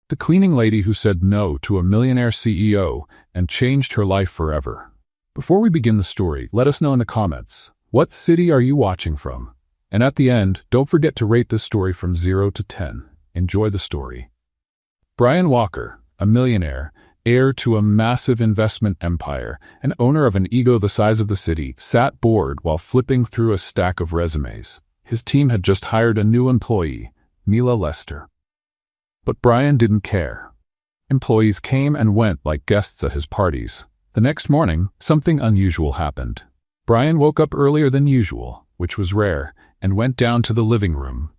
The cleaning lady who said no to a millionaire CEO and changed her life forever. Before we begin the story, let us know in the comments, what city are you watching from? And at the end, don't forget to rate this story from 0 to 10. Enjoy the story. Brian Walker, a millionaire, heir to a massive investment empire, and owner of an ego the size of the city, sat bored while flipping through a stack of resumes. His team had just hired a new employee, Mila Lester. But Brian didn't care. Employees came and went like guests at his parties. The next morning, something unusual happened. Brian woke up earlier than usual, which was rare, and went down to the living room.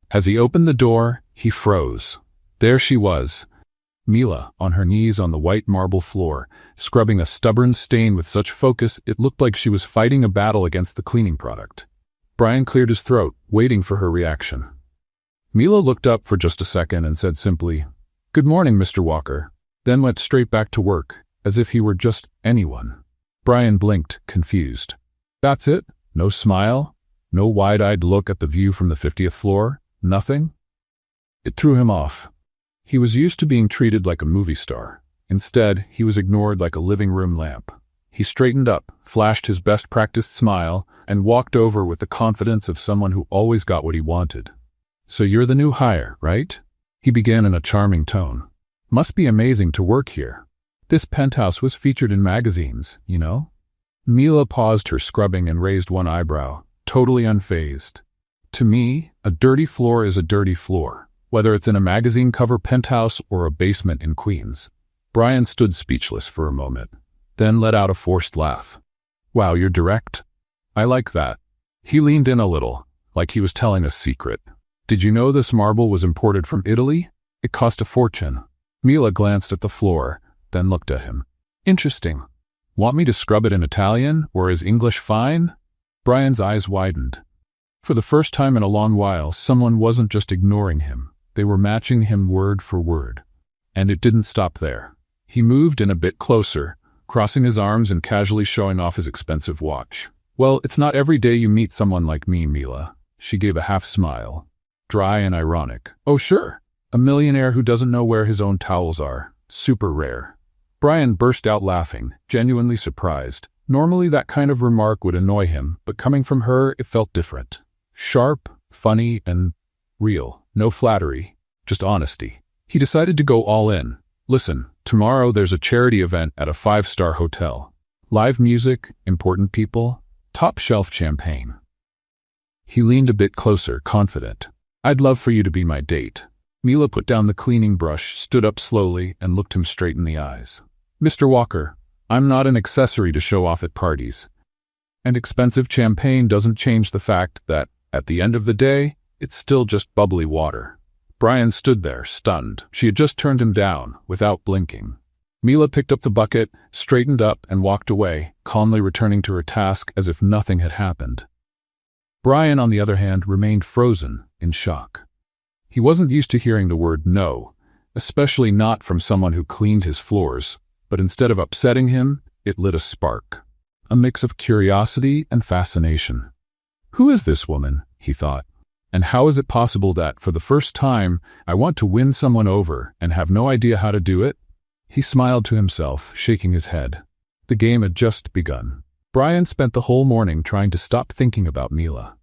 As he opened the door, he froze. There she was, Mila, on her knees on the white marble floor, scrubbing a stubborn stain with such focus it looked like she was fighting a battle against the cleaning product. Brian cleared his throat, waiting for her reaction. Mila looked up for just a second and said simply, "Good morning, Mr. Walker," then went straight back to work, as if he were just anyone. Brian blinked, confused. That's it? No smile? No wide-eyed look at the view from the 50th floor? Nothing? It threw him off. He was used to being treated like a movie star. Instead, he was ignored like a living room lamp. He straightened up, flashed his best practiced smile, and walked over with the confidence of someone who always got what he wanted. "So you're the new hire, right?" He began in a charming tone. "Must be amazing to work here. This penthouse was featured in magazines, you know?" Mila paused her scrubbing and raised one eyebrow, totally unfazed. "To me, a dirty floor is a dirty floor, whether it's in a magazine cover penthouse or a basement in Queens." Brian stood speechless for a moment, then let out a forced laugh. "Wow, you're direct. I like that." He leaned in a little, like he was telling a secret. "Did you know this marble was imported from Italy? It cost a fortune." Mila glanced at the floor, then looked at him. "Interesting. Want me to scrub it in Italian, or is English fine?" Brian's eyes widened. For the first time in a long while, someone wasn't just ignoring him. They were matching him word for word. And it didn't stop there. He moved in a bit closer, crossing his arms and casually showing off his expensive watch. "Well, it's not every day you meet someone like me, Mila." She gave a half smile, dry and ironic. "Oh, sure. A millionaire who doesn't know where his own towels are. Super rare." Brian burst out laughing, genuinely surprised. Normally that kind of remark would annoy him, but coming from her, it felt different. Sharp, funny, and real. No flattery, just honesty. He decided to go all in. "Listen, tomorrow there's a charity event at a 5-star hotel. Live music, important people, top-shelf champagne." He leaned a bit closer, confident. "I'd love for you to be my date." Mila put down the cleaning brush, stood up slowly, and looked him straight in the eyes. "Mr. Walker, I'm not an accessory to show off at parties. And expensive champagne doesn't change the fact that, at the end of the day, it's still just bubbly water." Brian stood there, stunned. She had just turned him down, without blinking. Mila picked up the bucket, straightened up, and walked away, calmly returning to her task as if nothing had happened. Brian, on the other hand, remained frozen, in shock. He wasn't used to hearing the word no, especially not from someone who cleaned his floors, but instead of upsetting him, it lit a spark. A mix of curiosity and fascination. "Who is this woman?" he thought. "And how is it possible that, for the first time, I want to win someone over and have no idea how to do it?" He smiled to himself, shaking his head. The game had just begun. Brian spent the whole morning trying to stop thinking about Mila.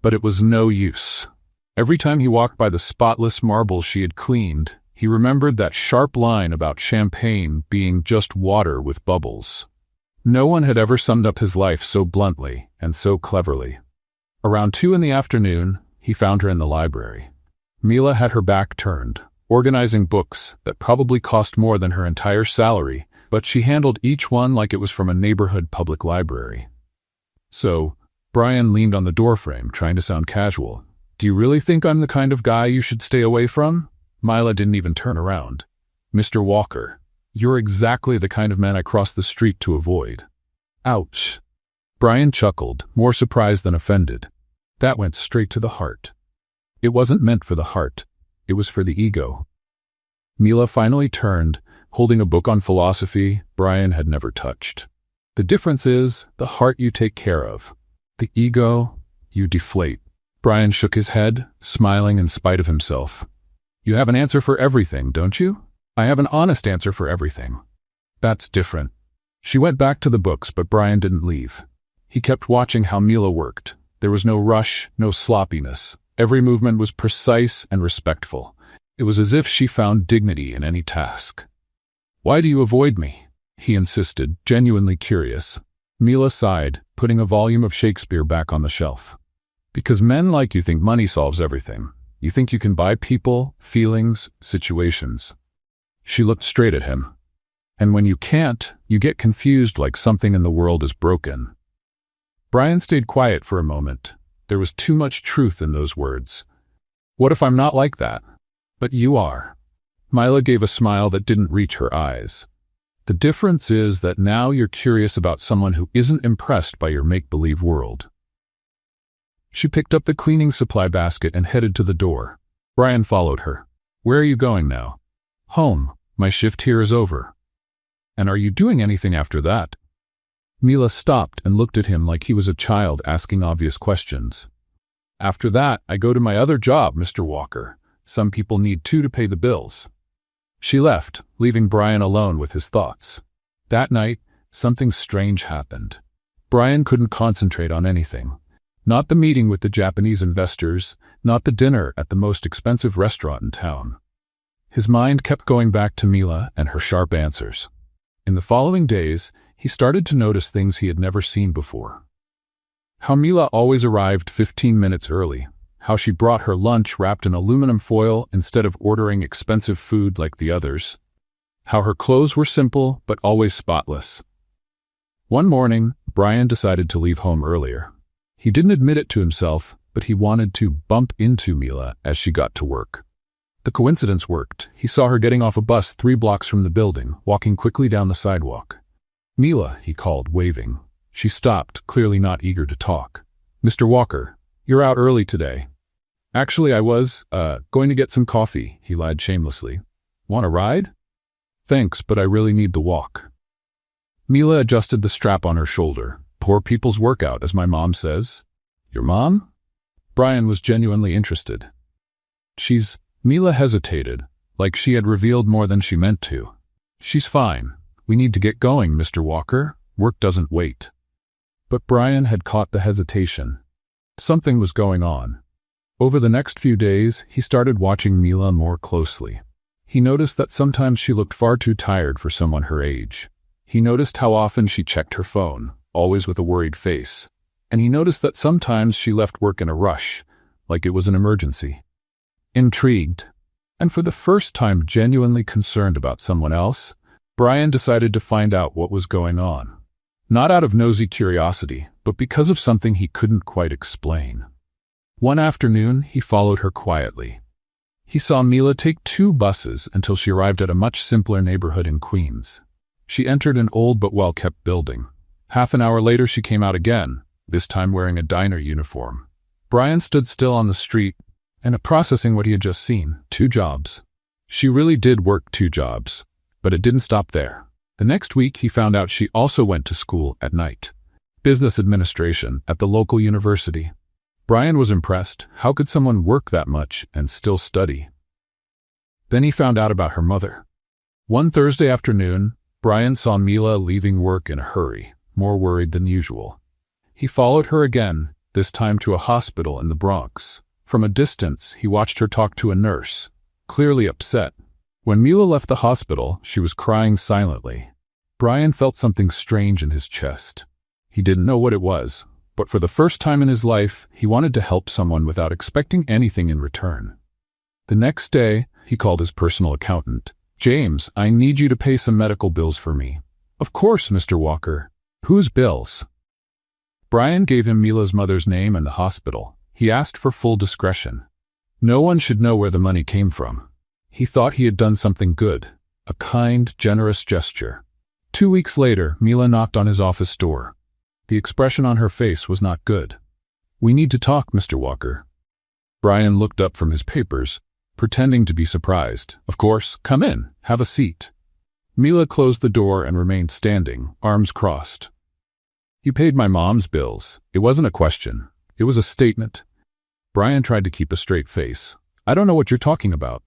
But it was no use. Every time he walked by the spotless marble she had cleaned, he remembered that sharp line about champagne being just water with bubbles. No one had ever summed up his life so bluntly and so cleverly. Around 2 in the afternoon, he found her in the library. Mila had her back turned, organizing books that probably cost more than her entire salary, but she handled each one like it was from a neighborhood public library. "So," Brian leaned on the doorframe, trying to sound casual, "do you really think I'm the kind of guy you should stay away from?" Mila didn't even turn around. "Mr. Walker, you're exactly the kind of man I crossed the street to avoid." Ouch. Brian chuckled, more surprised than offended. That went straight to the heart. It wasn't meant for the heart. It was for the ego. Mila finally turned, holding a book on philosophy Brian had never touched. "The difference is, the heart you take care of. The ego, you deflate." Brian shook his head, smiling in spite of himself. You have an answer for everything, don't you? I have an honest answer for everything. That's different. She went back to the books, but Brian didn't leave. He kept watching how Mila worked. There was no rush, no sloppiness. Every movement was precise and respectful. It was as if she found dignity in any task. Why do you avoid me? He insisted, genuinely curious. Mila sighed, putting a volume of Shakespeare back on the shelf. Because men like you think money solves everything. You think you can buy people, feelings, situations. She looked straight at him. And when you can't, you get confused like something in the world is broken. Brian stayed quiet for a moment. There was too much truth in those words. What if I'm not like that? But you are. Mila gave a smile that didn't reach her eyes. The difference is that now you're curious about someone who isn't impressed by your make-believe world. She picked up the cleaning supply basket and headed to the door. Brian followed her. Where are you going now? Home. My shift here is over. And are you doing anything after that? Mila stopped and looked at him like he was a child asking obvious questions. After that, I go to my other job, Mr. Walker. Some people need to pay the bills. She left, leaving Brian alone with his thoughts. That night, something strange happened. Brian couldn't concentrate on anything. Not the meeting with the Japanese investors, not the dinner at the most expensive restaurant in town. His mind kept going back to Mila and her sharp answers. In the following days, he started to notice things he had never seen before. How Mila always arrived 15 minutes early. How she brought her lunch wrapped in aluminum foil instead of ordering expensive food like the others. How her clothes were simple but always spotless. One morning, Brian decided to leave home earlier. He didn't admit it to himself, but he wanted to bump into Mila as she got to work. The coincidence worked. He saw her getting off a bus 3 blocks from the building, walking quickly down the sidewalk. Mila, he called, waving. She stopped, clearly not eager to talk. Mr. Walker, you're out early today. Actually, I was, going to get some coffee, he lied shamelessly. Want a ride? Thanks, but I really need the walk. Mila adjusted the strap on her shoulder. Poor people's workout, as my mom says. Your mom? Brian was genuinely interested. Mila hesitated, like she had revealed more than she meant to. She's fine. We need to get going, Mr. Walker. Work doesn't wait. But Brian had caught the hesitation. Something was going on. Over the next few days, he started watching Mila more closely. He noticed that sometimes she looked far too tired for someone her age. He noticed how often she checked her phone, always with a worried face. And he noticed that sometimes she left work in a rush, like it was an emergency. Intrigued, and for the first time genuinely concerned about someone else, Brian decided to find out what was going on. Not out of nosy curiosity, but because of something he couldn't quite explain. One afternoon, he followed her quietly. He saw Mila take 2 buses until she arrived at a much simpler neighborhood in Queens. She entered an old but well-kept building. Half an hour later, she came out again, this time wearing a diner uniform. Brian stood still on the street, and processing what he had just seen. 2 jobs. She really did work 2 jobs, but it didn't stop there. The next week, he found out she also went to school at night. Business administration at the local university. Brian was impressed. How could someone work that much and still study? Then he found out about her mother. One Thursday afternoon, Brian saw Mila leaving work in a hurry, more worried than usual. He followed her again, this time to a hospital in the Bronx. From a distance, he watched her talk to a nurse, clearly upset. When Mila left the hospital, she was crying silently. Brian felt something strange in his chest. He didn't know what it was, but for the first time in his life, he wanted to help someone without expecting anything in return. The next day, he called his personal accountant. James, I need you to pay some medical bills for me. Of course, Mr. Walker. Whose bills? Brian gave him Mila's mother's name and the hospital. He asked for full discretion. No one should know where the money came from. He thought he had done something good, a kind, generous gesture. 2 weeks later, Mila knocked on his office door. The expression on her face was not good. We need to talk, Mr. Walker. Brian looked up from his papers, pretending to be surprised. Of course, come in, have a seat. Mila closed the door and remained standing, arms crossed. You paid my mom's bills. It wasn't a question. It was a statement. Brian tried to keep a straight face. I don't know what you're talking about.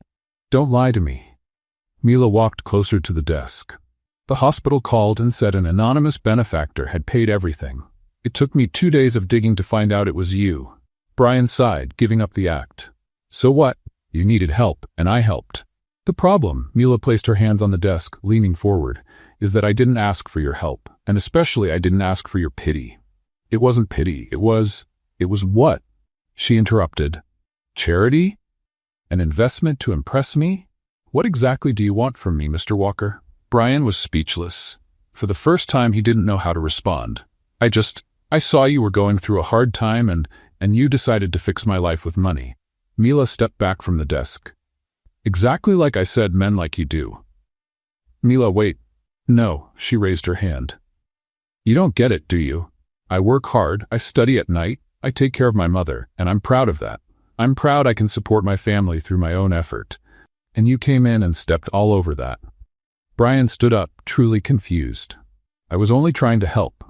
Don't lie to me. Mila walked closer to the desk. The hospital called and said an anonymous benefactor had paid everything. It took me 2 days of digging to find out it was you. Brian sighed, giving up the act. So what? You needed help, and I helped. The problem, Mila placed her hands on the desk, leaning forward, is that I didn't ask for your help, and especially I didn't ask for your pity. It wasn't pity, it was what? She interrupted. Charity? An investment to impress me? What exactly do you want from me, Mr. Walker? Brian was speechless. For the first time, he didn't know how to respond. I saw you were going through a hard time and you decided to fix my life with money. Mila stepped back from the desk. Exactly like I said, men like you do. Mila, wait. No, she raised her hand. You don't get it, do you? I work hard, I study at night, I take care of my mother, and I'm proud of that. I'm proud I can support my family through my own effort. And you came in and stepped all over that. Brian stood up, truly confused. I was only trying to help.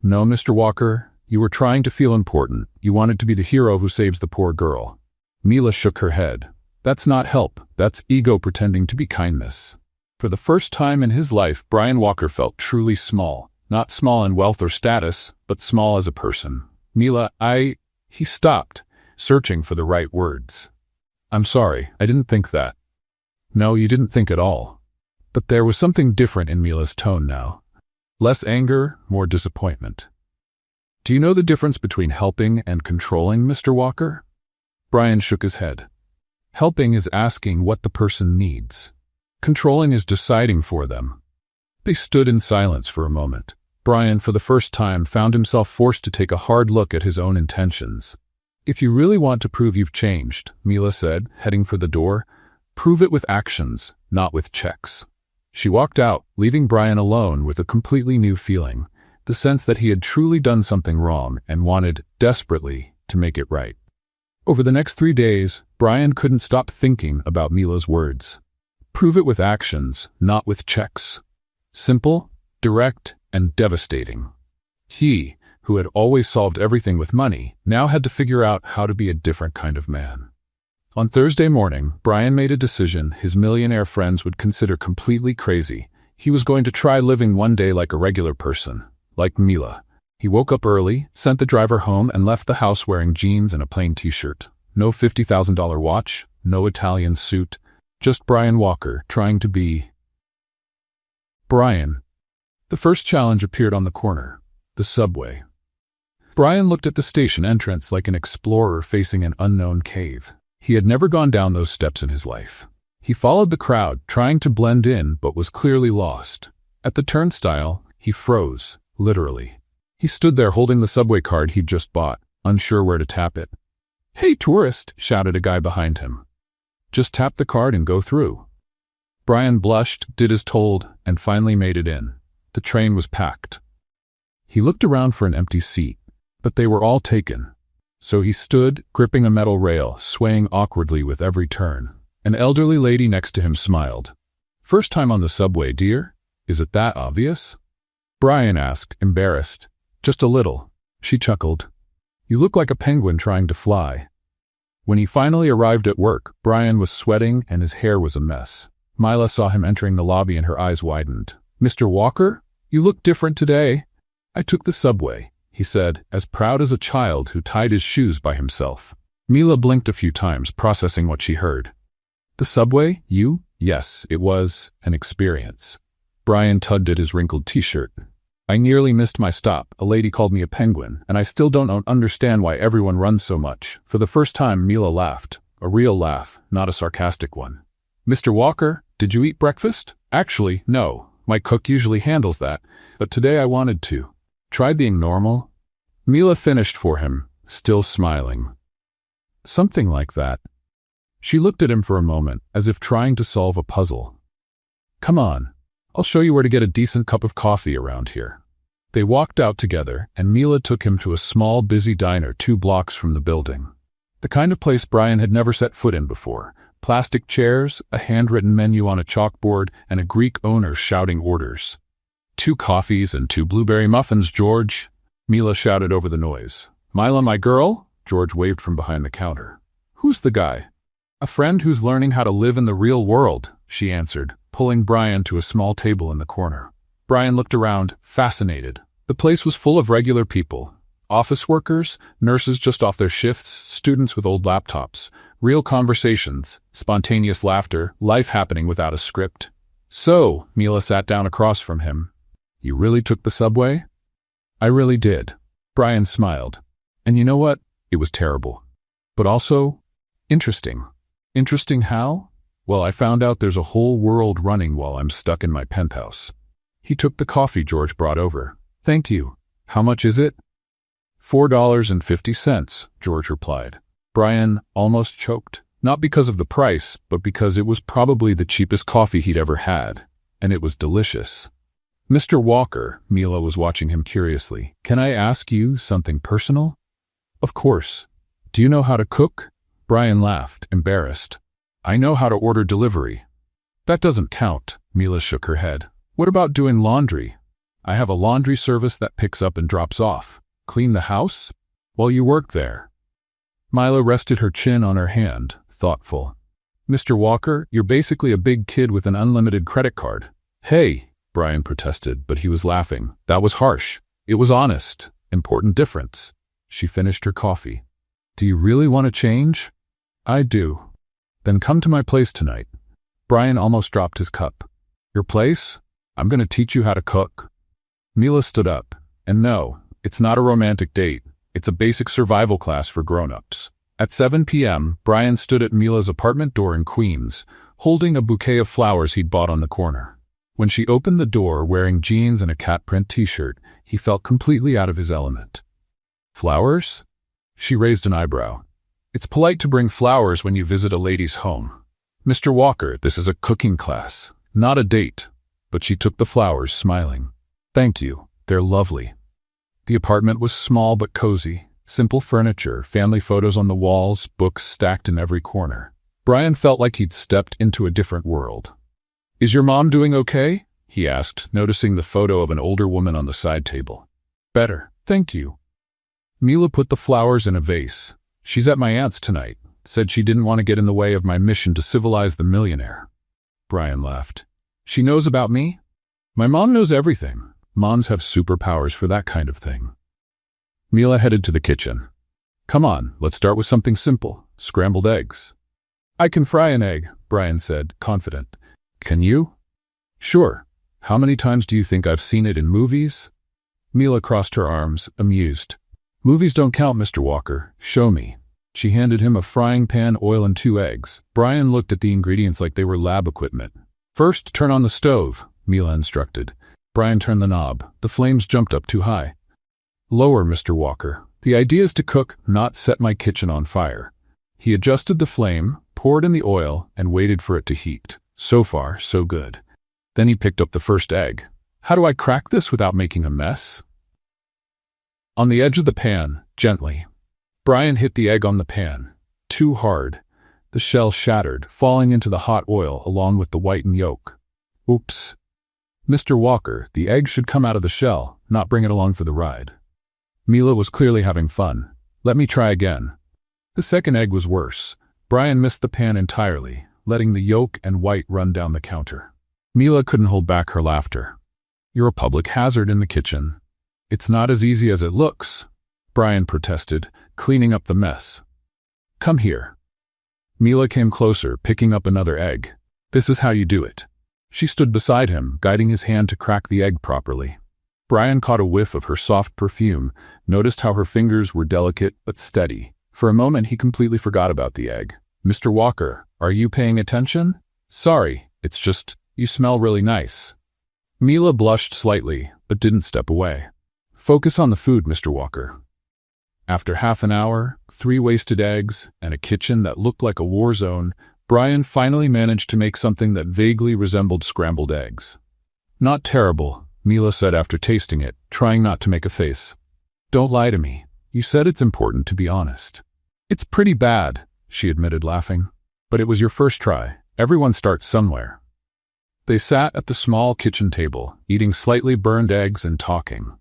No, Mr. Walker, you were trying to feel important. You wanted to be the hero who saves the poor girl. Mila shook her head. That's not help, that's ego pretending to be kindness. For the first time in his life, Brian Walker felt truly small. Not small in wealth or status, but small as a person. Mila, He stopped, searching for the right words. I'm sorry, I didn't think that. No, you didn't think at all. But there was something different in Mila's tone now. Less anger, more disappointment. Do you know the difference between helping and controlling, Mr. Walker? Brian shook his head. Helping is asking what the person needs. Controlling is deciding for them. They stood in silence for a moment. Brian, for the first time, found himself forced to take a hard look at his own intentions. If you really want to prove you've changed, Mila said, heading for the door, prove it with actions, not with checks. She walked out, leaving Brian alone with a completely new feeling, the sense that he had truly done something wrong and wanted, desperately, to make it right. Over the next 3 days, Brian couldn't stop thinking about Mila's words. Prove it with actions, not with checks. Simple, direct, and devastating. He, who had always solved everything with money, now had to figure out how to be a different kind of man. On Thursday morning, Brian made a decision his millionaire friends would consider completely crazy. He was going to try living one day like a regular person, like Mila. He woke up early, sent the driver home, and left the house wearing jeans and a plain t-shirt. No $50,000 watch, no Italian suit, just Brian Walker trying to be Brian. The first challenge appeared on the corner, the subway. Brian looked at the station entrance like an explorer facing an unknown cave. He had never gone down those steps in his life. He followed the crowd, trying to blend in, but was clearly lost. At the turnstile, he froze, literally. He stood there holding the subway card he'd just bought, unsure where to tap it. "Hey, tourist!" shouted a guy behind him. "Just tap the card and go through." Brian blushed, did as told, and finally made it in. The train was packed. He looked around for an empty seat, but they were all taken. So he stood, gripping a metal rail, swaying awkwardly with every turn. An elderly lady next to him smiled. "First time on the subway, dear? Is it that obvious?" Brian asked, embarrassed. "Just a little." She chuckled. "You look like a penguin trying to fly." When he finally arrived at work, Brian was sweating and his hair was a mess. Mila saw him entering the lobby and her eyes widened. "Mr. Walker, you look different today." "I took the subway," he said, as proud as a child who tied his shoes by himself. Mila blinked a few times, processing what she heard. "The subway? You?" "Yes, it was an experience." Brian tugged at his wrinkled t-shirt. "I nearly missed my stop. A lady called me a penguin, and I still don't understand why everyone runs so much." For the first time, Mila laughed. A real laugh, not a sarcastic one. "Mr. Walker, did you eat breakfast?" "Actually, no. My cook usually handles that, but today I wanted to. Try being normal." Mila finished for him, still smiling. "Something like that." She looked at him for a moment, as if trying to solve a puzzle. "Come on. I'll show you where to get a decent cup of coffee around here." They walked out together, and Mila took him to a small, busy diner 2 blocks from the building. The kind of place Brian had never set foot in before. Plastic chairs, a handwritten menu on a chalkboard, and a Greek owner shouting orders. 2 coffees and 2 blueberry muffins, George," Mila shouted over the noise. "Mila, my girl?" George waved from behind the counter. "Who's the guy?" A friend who's learning how to live in the real world, she answered, pulling Brian to a small table in the corner. Brian looked around, fascinated. The place was full of regular people. Office workers, nurses just off their shifts, students with old laptops, real conversations, spontaneous laughter, life happening without a script. So, Mila sat down across from him. You really took the subway? I really did. Brian smiled. And you know what? It was terrible. But also, interesting. Interesting how? Well, I found out there's a whole world running while I'm stuck in my penthouse. He took the coffee George brought over. Thank you. How much is it? $4.50, George replied. Brian almost choked, not because of the price, but because it was probably the cheapest coffee he'd ever had, and it was delicious. Mr. Walker, Mila was watching him curiously. Can I ask you something personal? Of course. Do you know how to cook? Brian laughed, embarrassed. I know how to order delivery. That doesn't count, Mila shook her head. What about doing laundry? I have a laundry service that picks up and drops off. Clean the house? While you work there. Mila rested her chin on her hand, thoughtful. Mr. Walker, you're basically a big kid with an unlimited credit card. Hey, Brian protested, but he was laughing. That was harsh. It was honest. Important difference. She finished her coffee. Do you really want to change? I do. Then come to my place tonight. Brian almost dropped his cup. Your place? I'm going to teach you how to cook. Mila stood up. And no, it's not a romantic date. It's a basic survival class for grown-ups. At 7 p.m., Brian stood at Mila's apartment door in Queens, holding a bouquet of flowers he'd bought on the corner. When she opened the door wearing jeans and a cat print t-shirt, he felt completely out of his element. Flowers? She raised an eyebrow. It's polite to bring flowers when you visit a lady's home. Mr. Walker, this is a cooking class, not a date. But she took the flowers, smiling. Thank you. They're lovely. The apartment was small but cozy. Simple furniture, family photos on the walls, books stacked in every corner. Brian felt like he'd stepped into a different world. Is your mom doing okay? He asked, noticing the photo of an older woman on the side table. Better, thank you. Mila put the flowers in a vase. She's at my aunt's tonight. Said she didn't want to get in the way of my mission to civilize the millionaire. Brian laughed. She knows about me? My mom knows everything. Moms have superpowers for that kind of thing. Mila headed to the kitchen. Come on, let's start with something simple. Scrambled eggs. I can fry an egg, Brian said, confident. Can you? Sure. How many times do you think I've seen it in movies? Mila crossed her arms, amused. Movies don't count, Mr. Walker. Show me. She handed him a frying pan, oil, and 2 eggs. Brian looked at the ingredients like they were lab equipment. First, turn on the stove, Mila instructed. Brian turned the knob. The flames jumped up too high. Lower, Mr. Walker. The idea is to cook, not set my kitchen on fire. He adjusted the flame, poured in the oil, and waited for it to heat. So far, so good. Then he picked up the first egg. How do I crack this without making a mess? On the edge of the pan, gently. Brian hit the egg on the pan. Too hard. The shell shattered, falling into the hot oil along with the whitened yolk. Oops. Mr. Walker, the egg should come out of the shell, not bring it along for the ride. Mila was clearly having fun. Let me try again. The second egg was worse. Brian missed the pan entirely, letting the yolk and white run down the counter. Mila couldn't hold back her laughter. You're a public hazard in the kitchen. It's not as easy as it looks, Brian protested, cleaning up the mess. Come here. Mila came closer, picking up another egg. This is how you do it. She stood beside him, guiding his hand to crack the egg properly. Brian caught a whiff of her soft perfume, noticed how her fingers were delicate but steady. For a moment, he completely forgot about the egg. Mr. Walker, are you paying attention? Sorry, it's just, you smell really nice. Mila blushed slightly, but didn't step away. Focus on the food, Mr. Walker. After half an hour, 3 wasted eggs, and a kitchen that looked like a war zone, Brian finally managed to make something that vaguely resembled scrambled eggs. Not terrible, Mila said after tasting it, trying not to make a face. Don't lie to me. You said it's important to be honest. It's pretty bad, she admitted, laughing. But it was your first try. Everyone starts somewhere. They sat at the small kitchen table, eating slightly burned eggs and talking.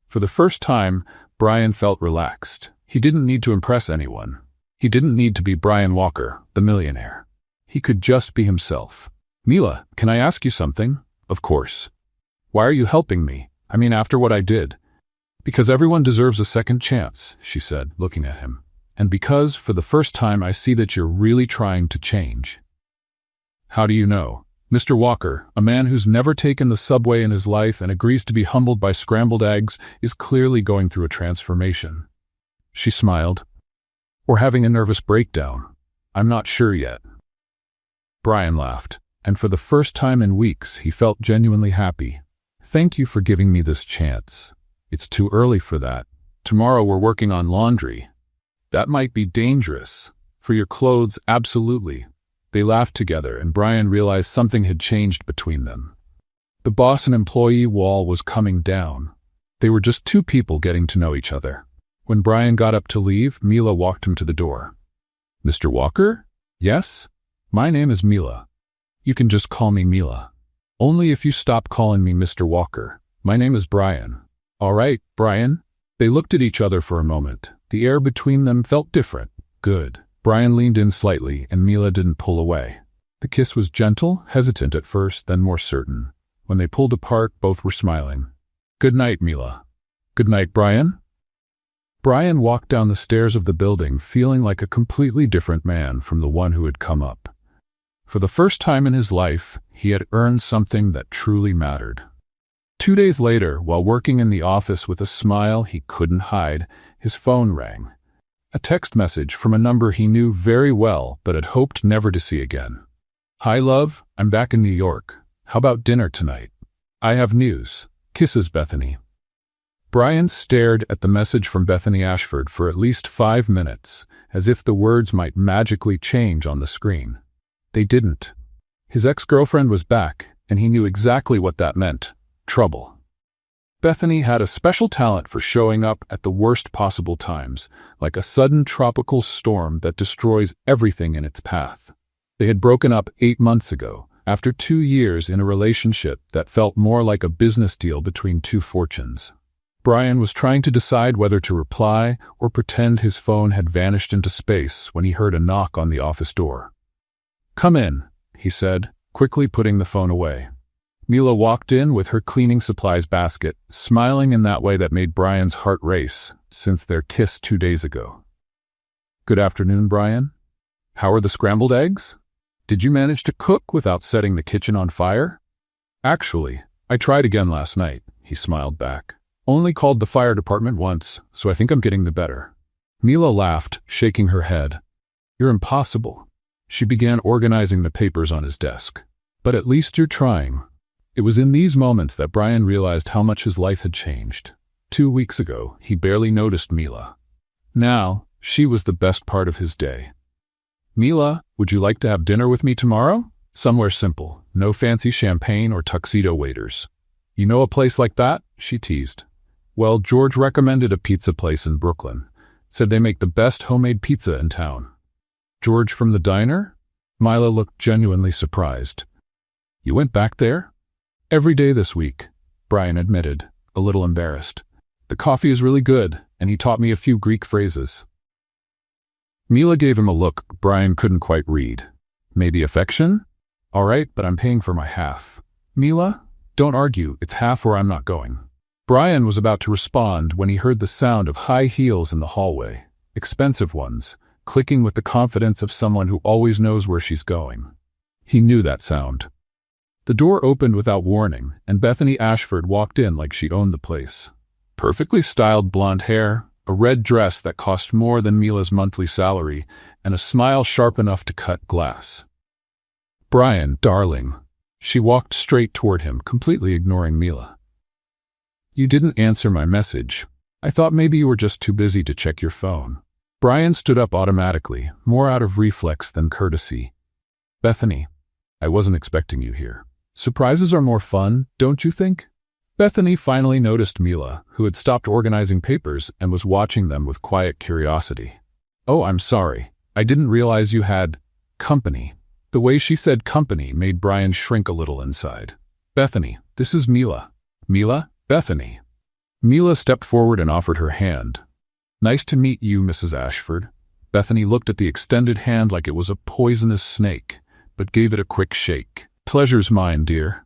For the first time, Brian felt relaxed. He didn't need to impress anyone. He didn't need to be Brian Walker, the millionaire. He could just be himself. Mila, can I ask you something? Of course. Why are you helping me? I mean, after what I did. Because everyone deserves a second chance, she said, looking at him. And because, for the first time, I see that you're really trying to change. How do you know? Mr. Walker, a man who's never taken the subway in his life and agrees to be humbled by scrambled eggs, is clearly going through a transformation. She smiled. Or having a nervous breakdown. I'm not sure yet. Brian laughed, and for the first time in weeks, he felt genuinely happy. Thank you for giving me this chance. It's too early for that. Tomorrow we're working on laundry. That might be dangerous. For your clothes, absolutely. They laughed together, and Brian realized something had changed between them. The boss and employee wall was coming down. They were just two people getting to know each other. When Brian got up to leave, Mila walked him to the door. Mr. Walker? Yes? My name is Mila. You can just call me Mila. Only if you stop calling me Mr. Walker. My name is Brian. All right, Brian. They looked at each other for a moment. The air between them felt different. Good. Brian leaned in slightly, and Mila didn't pull away. The kiss was gentle, hesitant at first, then more certain. When they pulled apart, both were smiling. Good night, Mila. Good night, Brian. Brian walked down the stairs of the building, feeling like a completely different man from the one who had come up. For the first time in his life, he had earned something that truly mattered. 2 days later, while working in the office with a smile he couldn't hide, his phone rang. A text message from a number he knew very well but had hoped never to see again. Hi, love. I'm back in New York. How about dinner tonight? I have news. Kisses, Bethany. Brian stared at the message from Bethany Ashford for at least 5 minutes, as if the words might magically change on the screen. They didn't. His ex-girlfriend was back, and he knew exactly what that meant. Trouble. Bethany had a special talent for showing up at the worst possible times, like a sudden tropical storm that destroys everything in its path. They had broken up 8 months ago, after 2 years in a relationship that felt more like a business deal between two fortunes. Brian was trying to decide whether to reply or pretend his phone had vanished into space when he heard a knock on the office door. Come in, he said, quickly putting the phone away. Mila walked in with her cleaning supplies basket, smiling in that way that made Brian's heart race since their kiss 2 days ago. Good afternoon, Brian. How are the scrambled eggs? Did you manage to cook without setting the kitchen on fire? Actually, I tried again last night, he smiled back. Only called the fire department once, so I think I'm getting the better. Mila laughed, shaking her head. You're impossible. She began organizing the papers on his desk. But at least you're trying. It was in these moments that Brian realized how much his life had changed. 2 weeks ago, he barely noticed Mila. Now, she was the best part of his day. Mila, would you like to have dinner with me tomorrow? Somewhere simple, no fancy champagne or tuxedo waiters. You know a place like that? She teased. Well, George recommended a pizza place in Brooklyn. Said they make the best homemade pizza in town. George from the diner? Mila looked genuinely surprised. You went back there? Every day this week, Brian admitted, a little embarrassed. The coffee is really good, and he taught me a few Greek phrases. Mila gave him a look Brian couldn't quite read. Maybe affection? All right, but I'm paying for my half. Mila, don't argue, it's half or I'm not going. Brian was about to respond when he heard the sound of high heels in the hallway, expensive ones, clicking with the confidence of someone who always knows where she's going. He knew that sound. The door opened without warning, and Bethany Ashford walked in like she owned the place. Perfectly styled blonde hair, a red dress that cost more than Mila's monthly salary, and a smile sharp enough to cut glass. Brian, darling. She walked straight toward him, completely ignoring Mila. You didn't answer my message. I thought maybe you were just too busy to check your phone. Brian stood up automatically, more out of reflex than courtesy. Bethany, I wasn't expecting you here. Surprises are more fun, don't you think? Bethany finally noticed Mila, who had stopped organizing papers and was watching them with quiet curiosity. Oh, I'm sorry. I didn't realize you had company. The way she said company made Brian shrink a little inside. Bethany, this is Mila. Mila? Bethany. Mila stepped forward and offered her hand. Nice to meet you, Mrs. Ashford. Bethany looked at the extended hand like it was a poisonous snake, but gave it a quick shake. "Pleasure's mine, dear."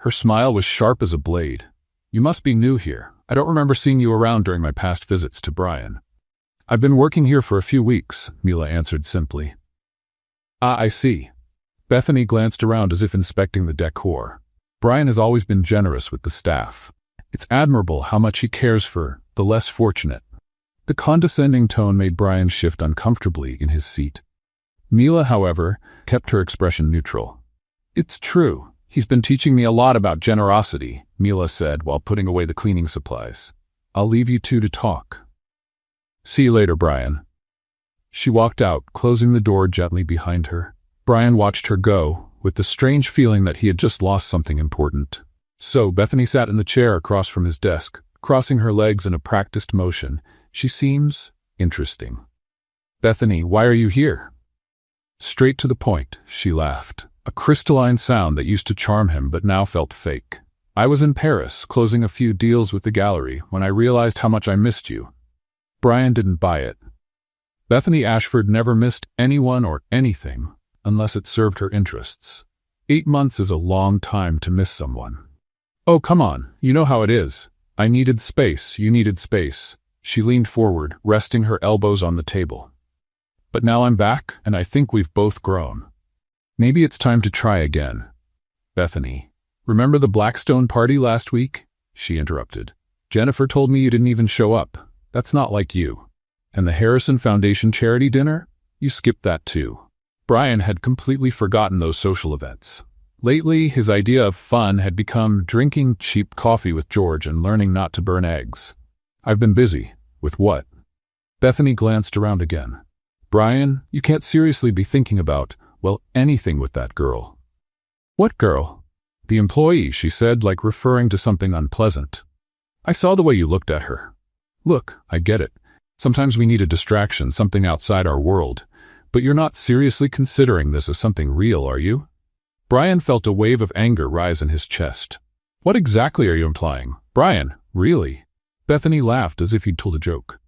Her smile was sharp as a blade. "You must be new here. I don't remember seeing you around during my past visits to Brian." "I've been working here for a few weeks," Mila answered simply. "Ah, I see." Bethany glanced around as if inspecting the decor. Brian has always been generous with the staff. It's admirable how much he cares for the less fortunate. The condescending tone made Brian shift uncomfortably in his seat. Mila, however, kept her expression neutral. "It's true. He's been teaching me a lot about generosity," Mila said while putting away the cleaning supplies. "I'll leave you two to talk." "See you later, Brian." She walked out, closing the door gently behind her. Brian watched her go, with the strange feeling that he had just lost something important. So Bethany sat in the chair across from his desk, crossing her legs in a practiced motion. "She seems interesting." "Bethany, why are you here?" "Straight to the point," she laughed, a crystalline sound that used to charm him but now felt fake. "I was in Paris, closing a few deals with the gallery, when I realized how much I missed you." Brian didn't buy it. Bethany Ashford never missed anyone or anything, unless it served her interests. 8 months is a long time to miss someone. "Oh, come on, you know how it is. I needed space, you needed space." She leaned forward, resting her elbows on the table. "But now I'm back, and I think we've both grown. Maybe it's time to try again." "Bethany, remember the Blackstone party last week?" she interrupted. "Jennifer told me you didn't even show up. That's not like you. And the Harrison Foundation charity dinner? You skipped that too." Brian had completely forgotten those social events. Lately, his idea of fun had become drinking cheap coffee with George and learning not to burn eggs. "I've been busy." "With what?" Bethany glanced around again. "Brian, you can't seriously be thinking about, well, anything with that girl." "What girl?" "The employee," she said, like referring to something unpleasant. "I saw the way you looked at her. Look, I get it. Sometimes we need a distraction, something outside our world. But you're not seriously considering this as something real, are you?" Brian felt a wave of anger rise in his chest. "What exactly are you implying? Brian, really?" Bethany laughed as if he'd told a joke.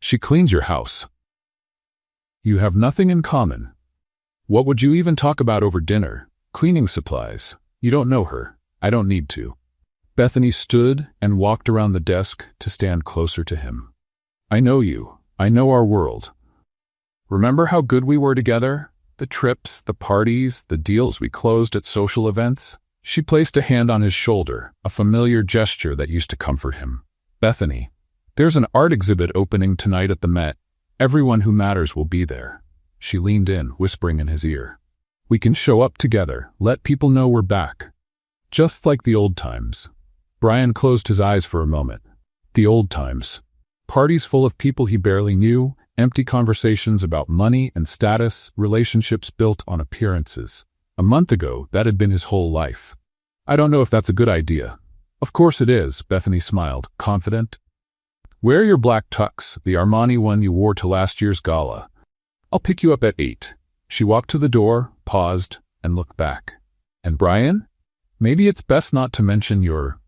"She cleans your house. You have nothing in common. What would you even talk about over dinner? Cleaning supplies. You don't know her. I don't need to." Bethany stood and walked around the desk to stand closer to him. "I know you. I know our world. Remember how good we were together? The trips, the parties, the deals we closed at social events?" She placed a hand on his shoulder, a familiar gesture that used to comfort him. "Bethany, there's an art exhibit opening tonight at the Met. Everyone who matters will be there." She leaned in, whispering in his ear. "We can show up together, let people know we're back. Just like the old times." Brian closed his eyes for a moment. The old times. Parties full of people he barely knew, empty conversations about money and status, relationships built on appearances. A month ago, that had been his whole life. "I don't know if that's a good idea." "Of course it is," Bethany smiled, confident. "Wear your black tux, the Armani one you wore to last year's gala. I'll pick you up at 8. She walked to the door, paused, and looked back. "And Brian? Maybe it's best not to mention your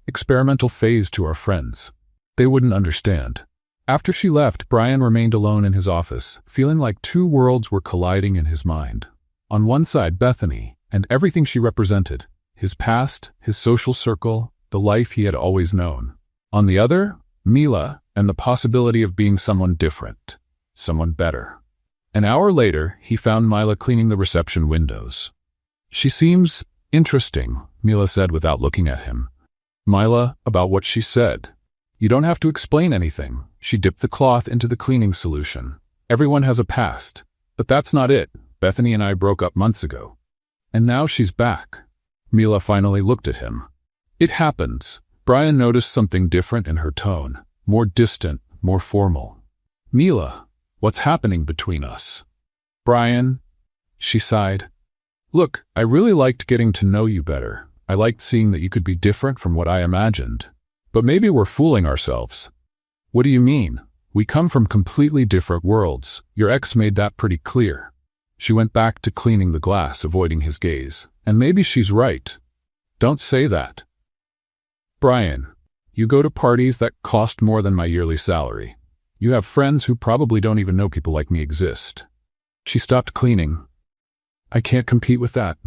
experimental phase to our friends. They wouldn't understand." After she left, Brian remained alone in his office, feeling like two worlds were colliding in his mind. On one side, Bethany, and everything she represented, his past, his social circle, the life he had always known. On the other, Mila, and the possibility of being someone different, someone better. An hour later, he found Mila cleaning the reception windows. "She seems interesting," Mila said without looking at him. "Mila, about what she said. You don't have to explain anything." She dipped the cloth into the cleaning solution. "Everyone has a past. But that's not it. Bethany and I broke up months ago. And now she's back." Mila finally looked at him. "It happens." Brian noticed something different in her tone, more distant, more formal. "Mila, what's happening between us?" "Brian," she sighed. "Look, I really liked getting to know you better. I liked seeing that you could be different from what I imagined. But maybe we're fooling ourselves." "What do you mean? We come from completely different worlds. Your ex made that pretty clear." She went back to cleaning the glass, avoiding his gaze. "And maybe she's right." "Don't say that." "Brian, you go to parties that cost more than my yearly salary. You have friends who probably don't even know people like me exist. She stopped cleaning. I can't compete with that.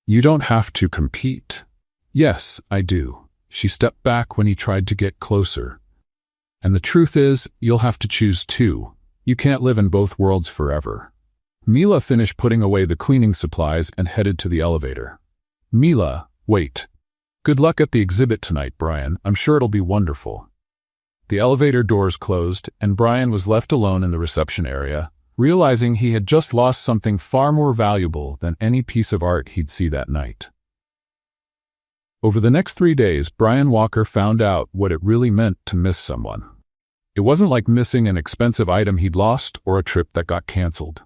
You don't have to compete. Yes, I do. She stepped back when he tried to get closer. And the truth is, you'll have to choose too. You can't live in both worlds forever. Mila finished putting away the cleaning supplies and headed to the elevator. Mila, wait. Good luck at the exhibit tonight, Brian. I'm sure it'll be wonderful. The elevator doors closed, and Brian was left alone in the reception area, realizing he had just lost something far more valuable than any piece of art he'd see that night. Over the next 3 days, Brian Walker found out what it really meant to miss someone. It wasn't like missing an expensive item he'd lost or a trip that got canceled.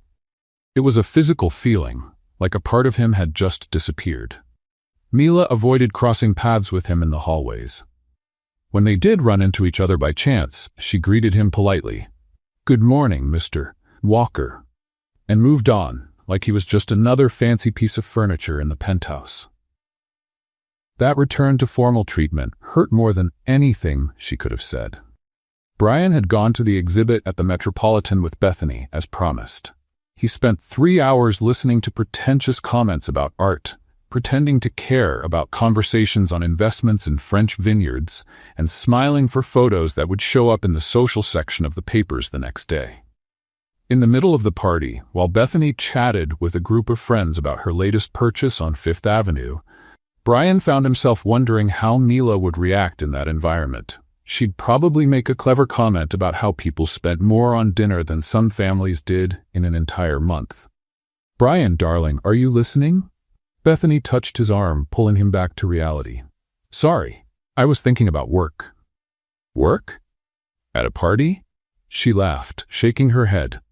It was a physical feeling, like a part of him had just disappeared. Mila avoided crossing paths with him in the hallways. When they did run into each other by chance, she greeted him politely. "Good morning, Mr. Walker," and moved on, like he was just another fancy piece of furniture in the penthouse. That return to formal treatment hurt more than anything she could have said. Brian had gone to the exhibit at the Metropolitan with Bethany, as promised. He spent 3 hours listening to pretentious comments about art, pretending to care about conversations on investments in French vineyards, and smiling for photos that would show up in the social section of the papers the next day. In the middle of the party, while Bethany chatted with a group of friends about her latest purchase on Fifth Avenue, Brian found himself wondering how Mila would react in that environment. She'd probably make a clever comment about how people spent more on dinner than some families did in an entire month. "Brian, darling, are you listening?" Bethany touched his arm, pulling him back to reality. "Sorry, I was thinking about work." "Work? At a party?" She laughed, shaking her head.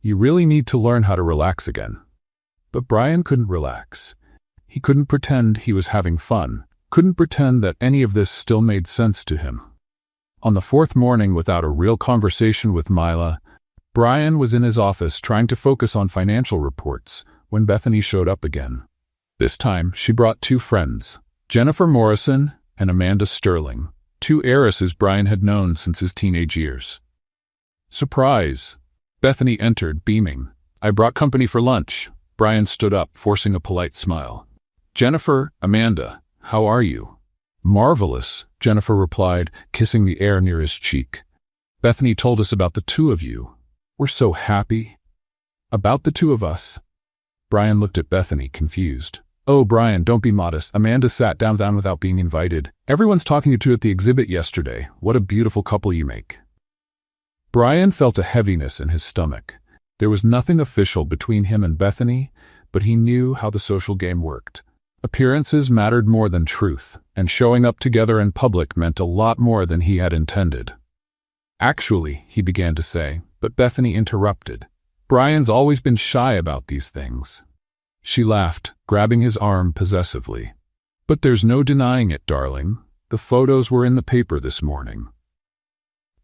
"You really need to learn how to relax again." But Brian couldn't relax. He couldn't pretend he was having fun, couldn't pretend that any of this still made sense to him. On the 4th morning, without a real conversation with Mila, Brian was in his office trying to focus on financial reports when Bethany showed up again. This time, she brought 2 friends, Jennifer Morrison and Amanda Sterling, 2 heiresses Brian had known since his teenage years. "Surprise!" Bethany entered, beaming. "I brought company for lunch." Brian stood up, forcing a polite smile. "Jennifer, Amanda, how are you?" "Marvelous," Jennifer replied, kissing the air near his cheek. "Bethany told us about the 2 of you. We're so happy." "About the 2 of us?" Brian looked at Bethany, confused. "Oh, Brian, don't be modest. Amanda sat down without being invited. Everyone's talking you 2 at the exhibit yesterday. What a beautiful couple you make." Brian felt a heaviness in his stomach. There was nothing official between him and Bethany, but he knew how the social game worked. Appearances mattered more than truth, and showing up together in public meant a lot more than he had intended. "Actually," he began to say, but Bethany interrupted. "Brian's always been shy about these things." She laughed, grabbing his arm possessively. "But there's no denying it, darling. The photos were in the paper this morning."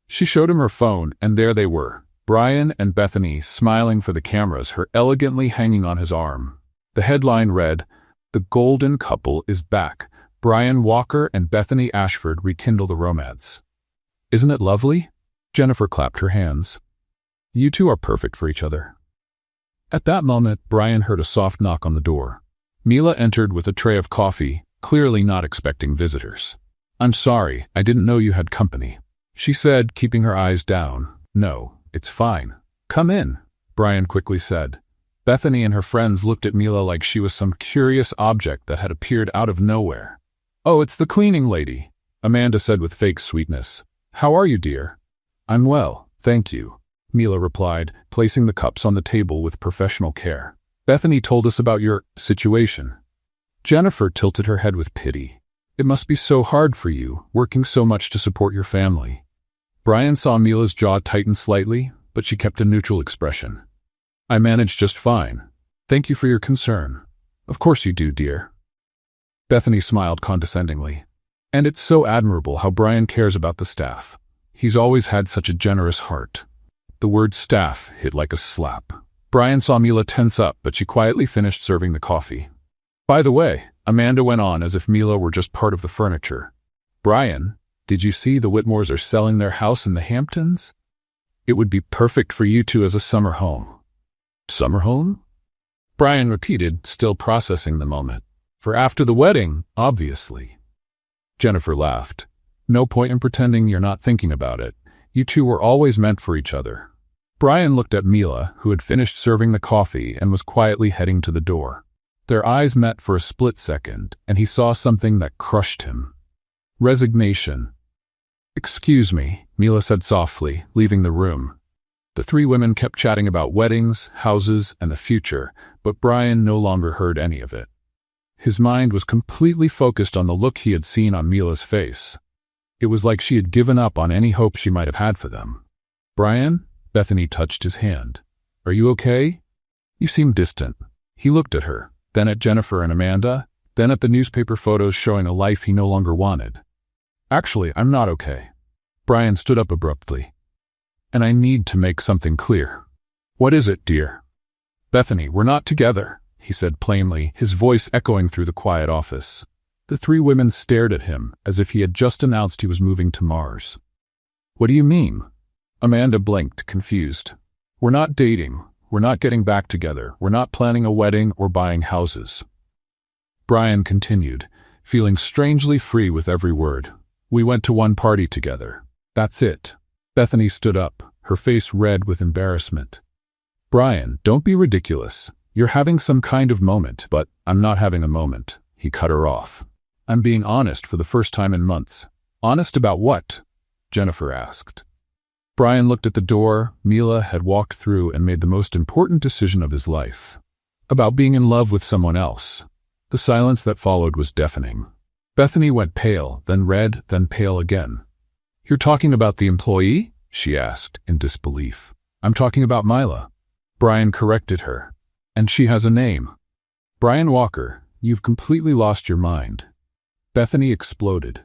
She showed him her phone, and there they were, Brian and Bethany smiling for the cameras, her elegantly hanging on his arm. The headline read, "The Golden Couple is Back. Brian Walker and Bethany Ashford rekindle the romance." "Isn't it lovely?" Jennifer clapped her hands. "You 2 are perfect for each other." At that moment, Brian heard a soft knock on the door. Mila entered with a tray of coffee, clearly not expecting visitors. "I'm sorry, I didn't know you had company," she said, keeping her eyes down. "No, it's fine. Come in," Brian quickly said. Bethany and her friends looked at Mila like she was some curious object that had appeared out of nowhere. "Oh, it's the cleaning lady," Amanda said with fake sweetness. "How are you, dear?" "I'm well, thank you," Mila replied, placing the cups on the table with professional care. "Bethany told us about your situation." Jennifer tilted her head with pity. "It must be so hard for you, working so much to support your family." Brian saw Mila's jaw tighten slightly, but she kept a neutral expression. "I manage just fine. Thank you for your concern." "Of course you do, dear." Bethany smiled condescendingly. "And it's so admirable how Brian cares about the staff. He's always had such a generous heart." The word staff hit like a slap. Brian saw Mila tense up, but she quietly finished serving the coffee. "By the way," Amanda went on as if Mila were just part of the furniture. "Brian, did you see the Whitmores are selling their house in the Hamptons?" It It would be perfect for you two as a summer home. Summer home? Brian repeated, still processing the moment. For after the wedding, obviously. Jennifer laughed. No point in pretending you're not thinking about it. You two were always meant for each other. Brian looked at Mila, who had finished serving the coffee and was quietly heading to the door. Their eyes met for a split second, and he saw something that crushed him. Resignation. Excuse me, Mila said softly, leaving the room. The three women kept chatting about weddings, houses, and the future, but Brian no longer heard any of it. His mind was completely focused on the look he had seen on Mila's face. It was like she had given up on any hope she might have had for them. Brian? Bethany touched his hand. Are you okay? You seem distant. He looked at her, then at Jennifer and Amanda, then at the newspaper photos showing a life he no longer wanted. Actually, I'm not okay. Brian stood up abruptly. And I need to make something clear. What is it, dear? Bethany, we're not together, he said plainly, his voice echoing through the quiet office. The three women stared at him as if he had just announced he was moving to Mars. What do you mean? Amanda blinked, confused. We're not dating. We're not getting back together. We're not planning a wedding or buying houses. Brian continued, feeling strangely free with every word. We went to one party together. That's it. Bethany stood up, her face red with embarrassment. Brian, don't be ridiculous. You're having some kind of moment, but I'm not having a moment. He cut her off. I'm being honest for the first time in months. Honest about what? Jennifer asked. Brian looked at the door Mila had walked through and made the most important decision of his life. About being in love with someone else. The silence that followed was deafening. Bethany went pale, then red, then pale again. You're talking about the employee? She asked, in disbelief. I'm talking about Mila. Brian corrected her. And she has a name. Brian Walker, you've completely lost your mind. Bethany exploded.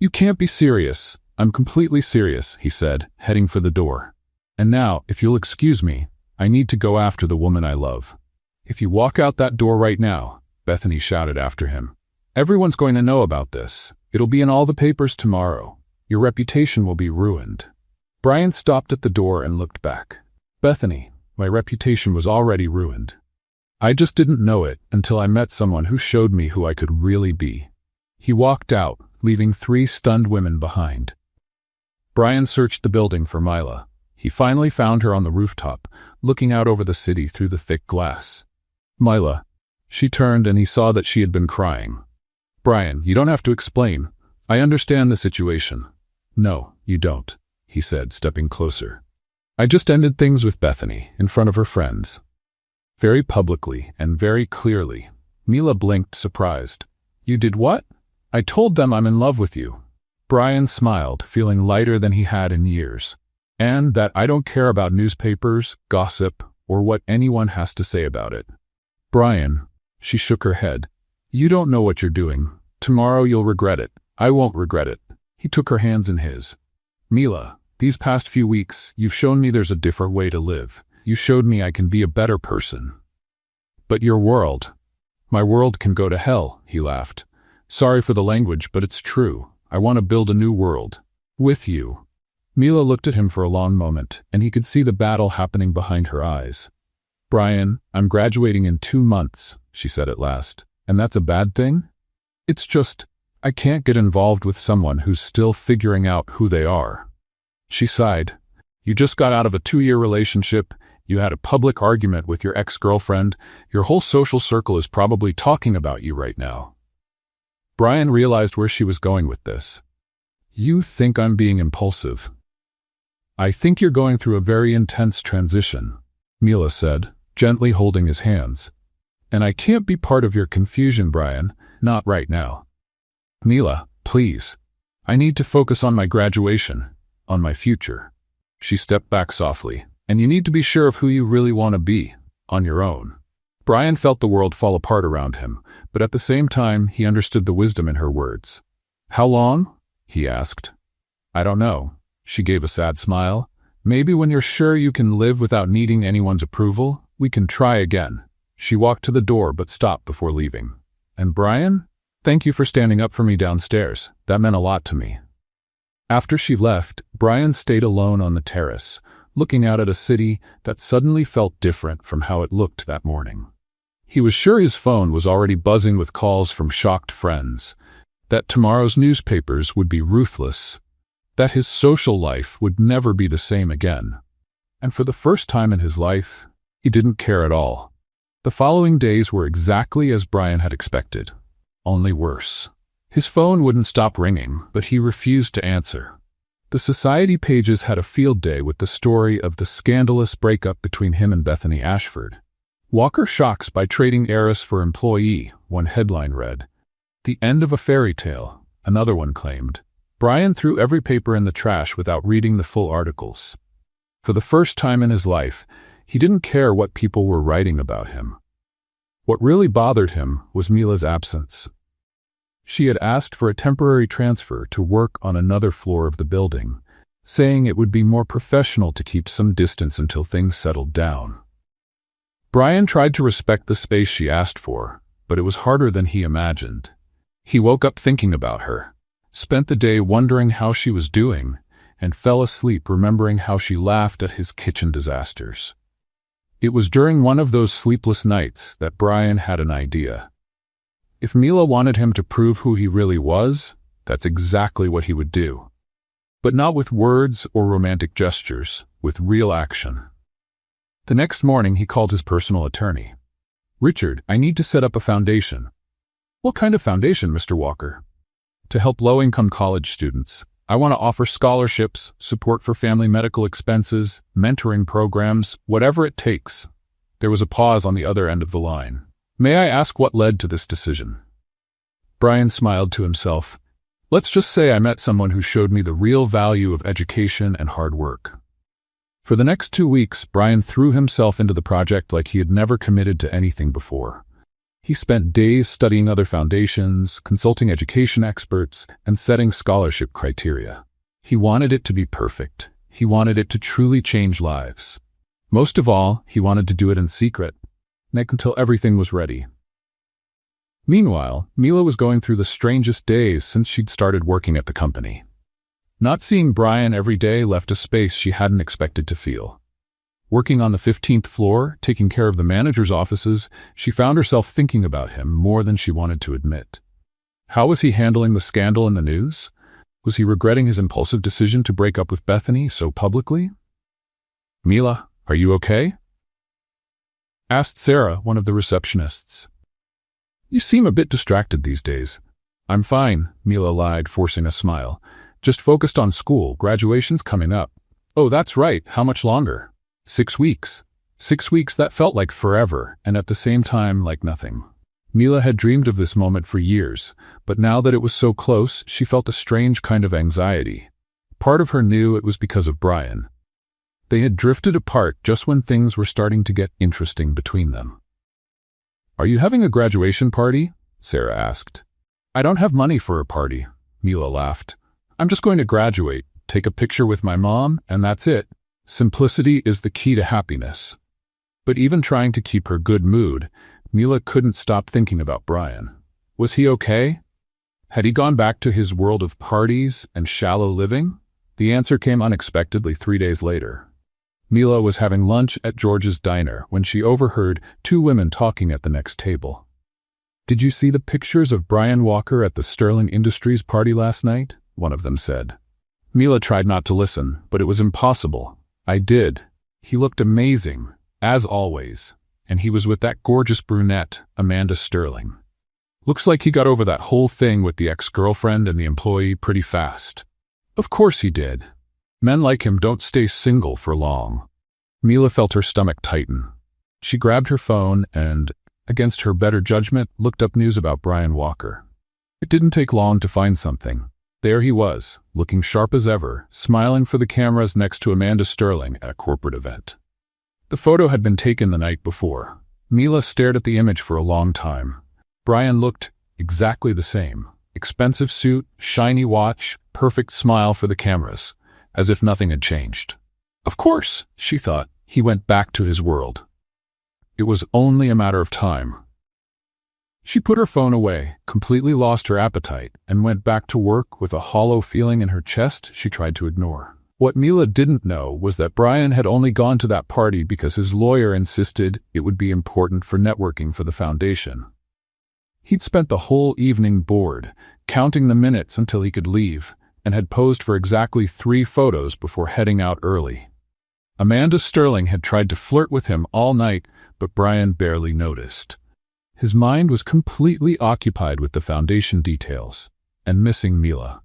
You can't be serious. I'm completely serious, he said, heading for the door. And now, if you'll excuse me, I need to go after the woman I love. If you walk out that door right now, Bethany shouted after him. Everyone's going to know about this. It'll be in all the papers tomorrow. Your reputation will be ruined. Brian stopped at the door and looked back. Bethany, my reputation was already ruined. I just didn't know it until I met someone who showed me who I could really be. He walked out, leaving three stunned women behind. Brian searched the building for Mila. He finally found her on the rooftop, looking out over the city through the thick glass. Mila. She turned and he saw that she had been crying. Brian, you don't have to explain. I understand the situation. No, you don't, he said, stepping closer. I just ended things with Bethany, in front of her friends. Very publicly and very clearly. Mila blinked, surprised. You did what? I told them I'm in love with you. Brian smiled, feeling lighter than he had in years. And that I don't care about newspapers, gossip, or what anyone has to say about it. Brian, she shook her head. You don't know what you're doing. Tomorrow you'll regret it. I won't regret it. He took her hands in his. Mila, these past few weeks, you've shown me there's a different way to live. You showed me I can be a better person. But your world. My world can go to hell, he laughed. Sorry for the language, but it's true. I want to build a new world. With you. Mila looked at him for a long moment, and he could see the battle happening behind her eyes. Brian, I'm graduating in 2 months, she said at last. And that's a bad thing? It's just, I can't get involved with someone who's still figuring out who they are. She sighed. You just got out of a 2-year relationship. You had a public argument with your ex-girlfriend. Your whole social circle is probably talking about you right now. Brian realized where she was going with this. You think I'm being impulsive. I think you're going through a very intense transition, Mila said, gently holding his hands. And I can't be part of your confusion, Brian, not right now. Mila, please. I need to focus on my graduation, on my future. She stepped back softly. And you need to be sure of who you really want to be, on your own. Brian felt the world fall apart around him, but at the same time, he understood the wisdom in her words. How long? He asked. I don't know. She gave a sad smile. Maybe when you're sure you can live without needing anyone's approval, we can try again. She walked to the door but stopped before leaving. And Brian? Thank you for standing up for me downstairs. That meant a lot to me. After she left, Brian stayed alone on the terrace, looking out at a city that suddenly felt different from how it looked that morning. He was sure his phone was already buzzing with calls from shocked friends, that tomorrow's newspapers would be ruthless, that his social life would never be the same again. And for the first time in his life, he didn't care at all. The following days were exactly as Brian had expected, only worse. His phone wouldn't stop ringing, but he refused to answer. The society pages had a field day with the story of the scandalous breakup between him and Bethany Ashford. Walker shocks by trading heiress for employee, one headline read. The end of a fairy tale, another one claimed. Brian threw every paper in the trash without reading the full articles. For the first time in his life, he didn't care what people were writing about him. What really bothered him was Mila's absence. She had asked for a temporary transfer to work on another floor of the building, saying it would be more professional to keep some distance until things settled down. Brian tried to respect the space she asked for, but it was harder than he imagined. He woke up thinking about her, spent the day wondering how she was doing, and fell asleep remembering how she laughed at his kitchen disasters. It was during one of those sleepless nights that Brian had an idea. If Mila wanted him to prove who he really was, that's exactly what he would do. But not with words or romantic gestures, with real action. The next morning he called his personal attorney. Richard, I need to set up a foundation. What kind of foundation, Mr. Walker? To help low-income college students. I want to offer scholarships, support for family medical expenses, mentoring programs, whatever it takes. There was a pause on the other end of the line. May I ask what led to this decision? Brian smiled to himself. Let's just say I met someone who showed me the real value of education and hard work. For the next 2 weeks, Brian threw himself into the project like he had never committed to anything before. He spent days studying other foundations, consulting education experts, and setting scholarship criteria. He wanted it to be perfect. He wanted it to truly change lives. Most of all, he wanted to do it in secret, until everything was ready. Meanwhile, Mila was going through the strangest days since she'd started working at the company. Not seeing Brian every day left a space she hadn't expected to feel. Working on the 15th floor, taking care of the manager's offices, she found herself thinking about him more than she wanted to admit. How was he handling the scandal in the news? Was he regretting his impulsive decision to break up with Bethany so publicly? Mila, are you okay? Asked Sarah, one of the receptionists. You seem a bit distracted these days. I'm fine, Mila lied, forcing a smile. Just focused on school, graduation's coming up. Oh, that's right, how much longer? 6 weeks. 6 weeks that felt like forever, and at the same time like nothing. Mila had dreamed of this moment for years, but now that it was so close, she felt a strange kind of anxiety. Part of her knew it was because of Brian. They had drifted apart just when things were starting to get interesting between them. Are you having a graduation party? Sarah asked. I don't have money for a party, Mila laughed. I'm just going to graduate, take a picture with my mom, and that's it. Simplicity is the key to happiness. But even trying to keep her good mood, Mila couldn't stop thinking about Brian. Was he okay? Had he gone back to his world of parties and shallow living? The answer came unexpectedly 3 days later. Mila was having lunch at George's diner when she overheard 2 women talking at the next table. Did you see the pictures of Brian Walker at the Sterling Industries party last night? One of them said. Mila tried not to listen, but it was impossible. I did. He looked amazing, as always, and he was with that gorgeous brunette, Amanda Sterling. Looks like he got over that whole thing with the ex-girlfriend and the employee pretty fast. Of course he did. Men like him don't stay single for long. Mila felt her stomach tighten. She grabbed her phone and, against her better judgment, looked up news about Brian Walker. It didn't take long to find something. There he was, looking sharp as ever, smiling for the cameras next to Amanda Sterling at a corporate event. The photo had been taken the night before. Mila stared at the image for a long time. Brian looked exactly the same. Expensive suit, shiny watch, perfect smile for the cameras, as if nothing had changed. Of course, she thought, he went back to his world. It was only a matter of time. She put her phone away, completely lost her appetite, and went back to work with a hollow feeling in her chest she tried to ignore. What Mila didn't know was that Brian had only gone to that party because his lawyer insisted it would be important for networking for the foundation. He'd spent the whole evening bored, counting the minutes until he could leave, and had posed for exactly 3 photos before heading out early. Amanda Sterling had tried to flirt with him all night, but Brian barely noticed. His mind was completely occupied with the foundation details, and missing Mila.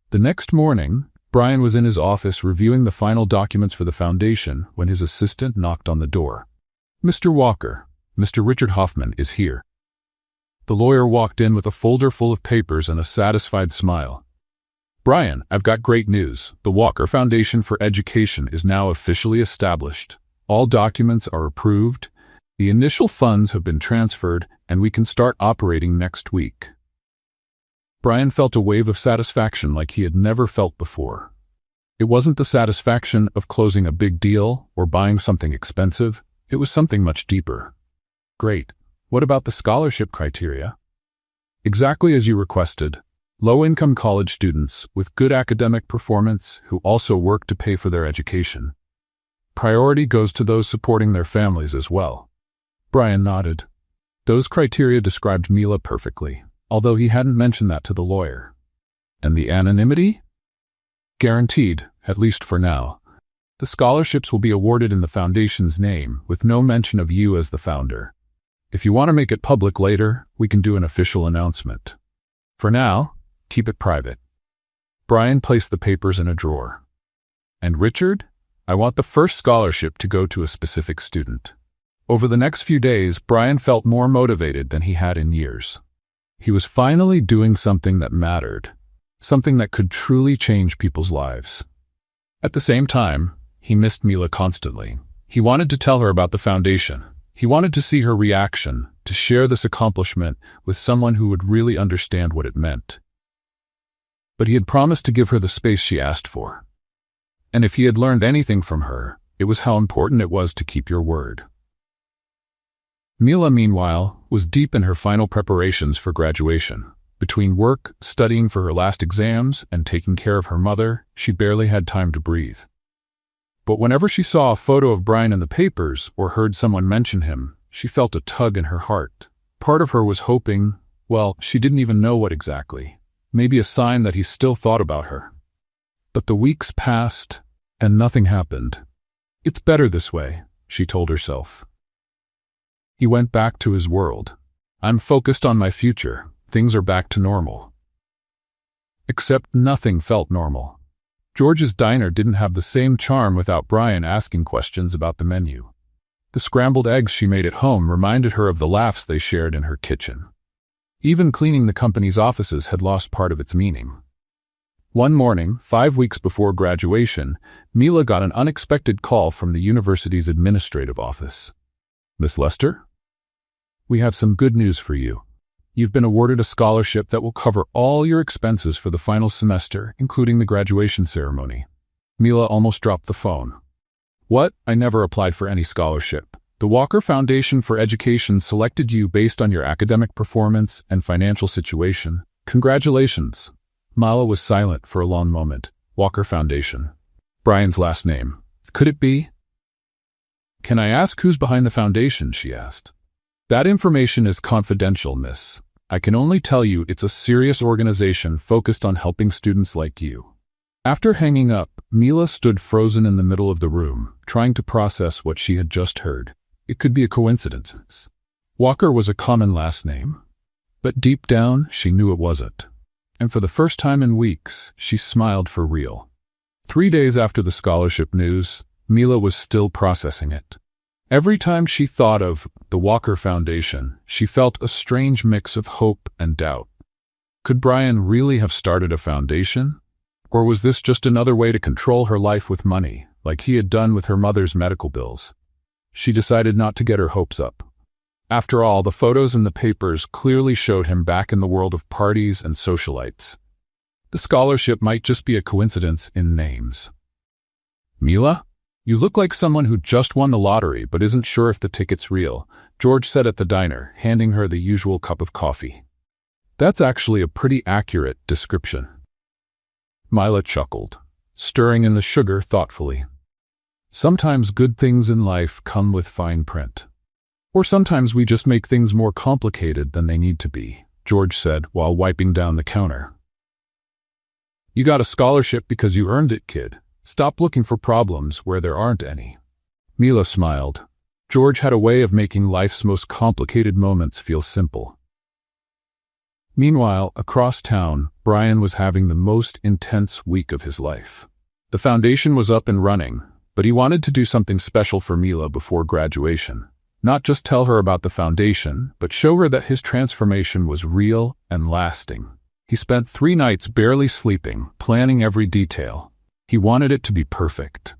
The next morning, Brian was in his office reviewing the final documents for the foundation when his assistant knocked on the door. "Mr. Walker, Mr. Richard Hoffman is here." The lawyer walked in with a folder full of papers and a satisfied smile. "Brian, I've got great news. The Walker Foundation for Education is now officially established. All documents are approved, the initial funds have been transferred, and we can start operating next week." Brian felt a wave of satisfaction like he had never felt before. It wasn't the satisfaction of closing a big deal or buying something expensive. It was something much deeper. "Great. What about the scholarship criteria?" "Exactly as you requested. Low-income college students with good academic performance who also work to pay for their education. Priority goes to those supporting their families as well." Brian nodded. Those criteria described Mila perfectly, although he hadn't mentioned that to the lawyer. "And the anonymity?" "Guaranteed, at least for now. The scholarships will be awarded in the foundation's name, with no mention of you as the founder. If you want to make it public later, we can do an official announcement. For now, keep it private." Brian placed the papers in a drawer. "And Richard, I want the first scholarship to go to a specific student." Over the next few days, Brian felt more motivated than he had in years. He was finally doing something that mattered, something that could truly change people's lives. At the same time, he missed Mila constantly. He wanted to tell her about the foundation. He wanted to see her reaction, to share this accomplishment with someone who would really understand what it meant. But he had promised to give her the space she asked for. And if he had learned anything from her, it was how important it was to keep your word. Mila, meanwhile, was deep in her final preparations for graduation. Between work, studying for her last exams, and taking care of her mother, she barely had time to breathe. But whenever she saw a photo of Brian in the papers or heard someone mention him, she felt a tug in her heart. Part of her was hoping, well, she didn't even know what exactly. Maybe a sign that he still thought about her. But the weeks passed, and nothing happened. "It's better this way," she told herself. He went back to his world. "I'm focused on my future. Things are back to normal." Except nothing felt normal. George's diner didn't have the same charm without Brian asking questions about the menu. The scrambled eggs she made at home reminded her of the laughs they shared in her kitchen. Even cleaning the company's offices had lost part of its meaning. One morning, 5 weeks before graduation, Mila got an unexpected call from the university's administrative office. "Miss Lester? We have some good news for you. You've been awarded a scholarship that will cover all your expenses for the final semester, including the graduation ceremony." Mila almost dropped the phone. "What? I never applied for any scholarship. The Walker Foundation for Education selected you based on your academic performance and financial situation. Congratulations." Mila was silent for a long moment. Walker Foundation. Brian's last name. Could it be? "Can I ask who's behind the foundation?" she asked. "That information is confidential, miss. I can only tell you it's a serious organization focused on helping students like you." After hanging up, Mila stood frozen in the middle of the room, trying to process what she had just heard. It could be a coincidence. Walker was a common last name. But deep down, she knew it wasn't. And for the first time in weeks, she smiled for real. 3 days after the scholarship news, Mila was still processing it. Every time she thought of the Walker Foundation, she felt a strange mix of hope and doubt. Could Brian really have started a foundation? Or was this just another way to control her life with money, like he had done with her mother's medical bills? She decided not to get her hopes up. After all, the photos in the papers clearly showed him back in the world of parties and socialites. The scholarship might just be a coincidence in names. "Mila? You look like someone who just won the lottery but isn't sure if the ticket's real," George said at the diner, handing her the usual cup of coffee. "That's actually a pretty accurate description." Mila chuckled. stirring in the sugar thoughtfully. Sometimes good things in life come with fine print. Or sometimes we just make things more complicated than they need to be, George said while wiping down the counter. You got a scholarship because you earned it, kid. Stop looking for problems where there aren't any. Mila smiled. George had a way of making life's most complicated moments feel simple. Meanwhile, across town, Brian was having the most intense week of his life. The foundation was up and running, but he wanted to do something special for Mila before graduation. Not just tell her about the foundation, but show her that his transformation was real and lasting. He spent 3 nights barely sleeping, planning every detail. He wanted it to be perfect.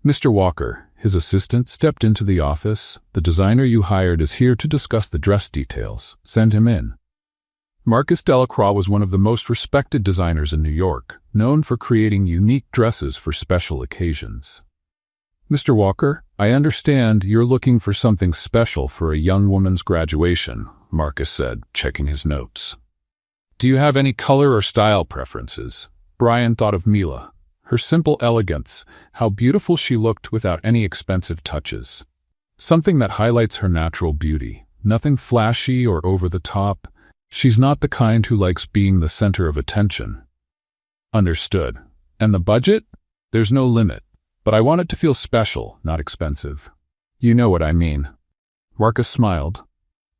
Mr. Walker, his assistant, stepped into the office. The designer you hired is here to discuss the dress details. Send him in. Marcus Delacroix was one of the most respected designers in New York, known for creating unique dresses for special occasions. Mr. Walker, I understand you're looking for something special for a young woman's graduation, Marcus said, checking his notes. Do you have any color or style preferences? Brian thought of Mila, her simple elegance, how beautiful she looked without any expensive touches. Something that highlights her natural beauty, nothing flashy or over the top. She's not the kind who likes being the center of attention. Understood. And the budget? There's no limit. But I want it to feel special, not expensive. You know what I mean. Marcus smiled.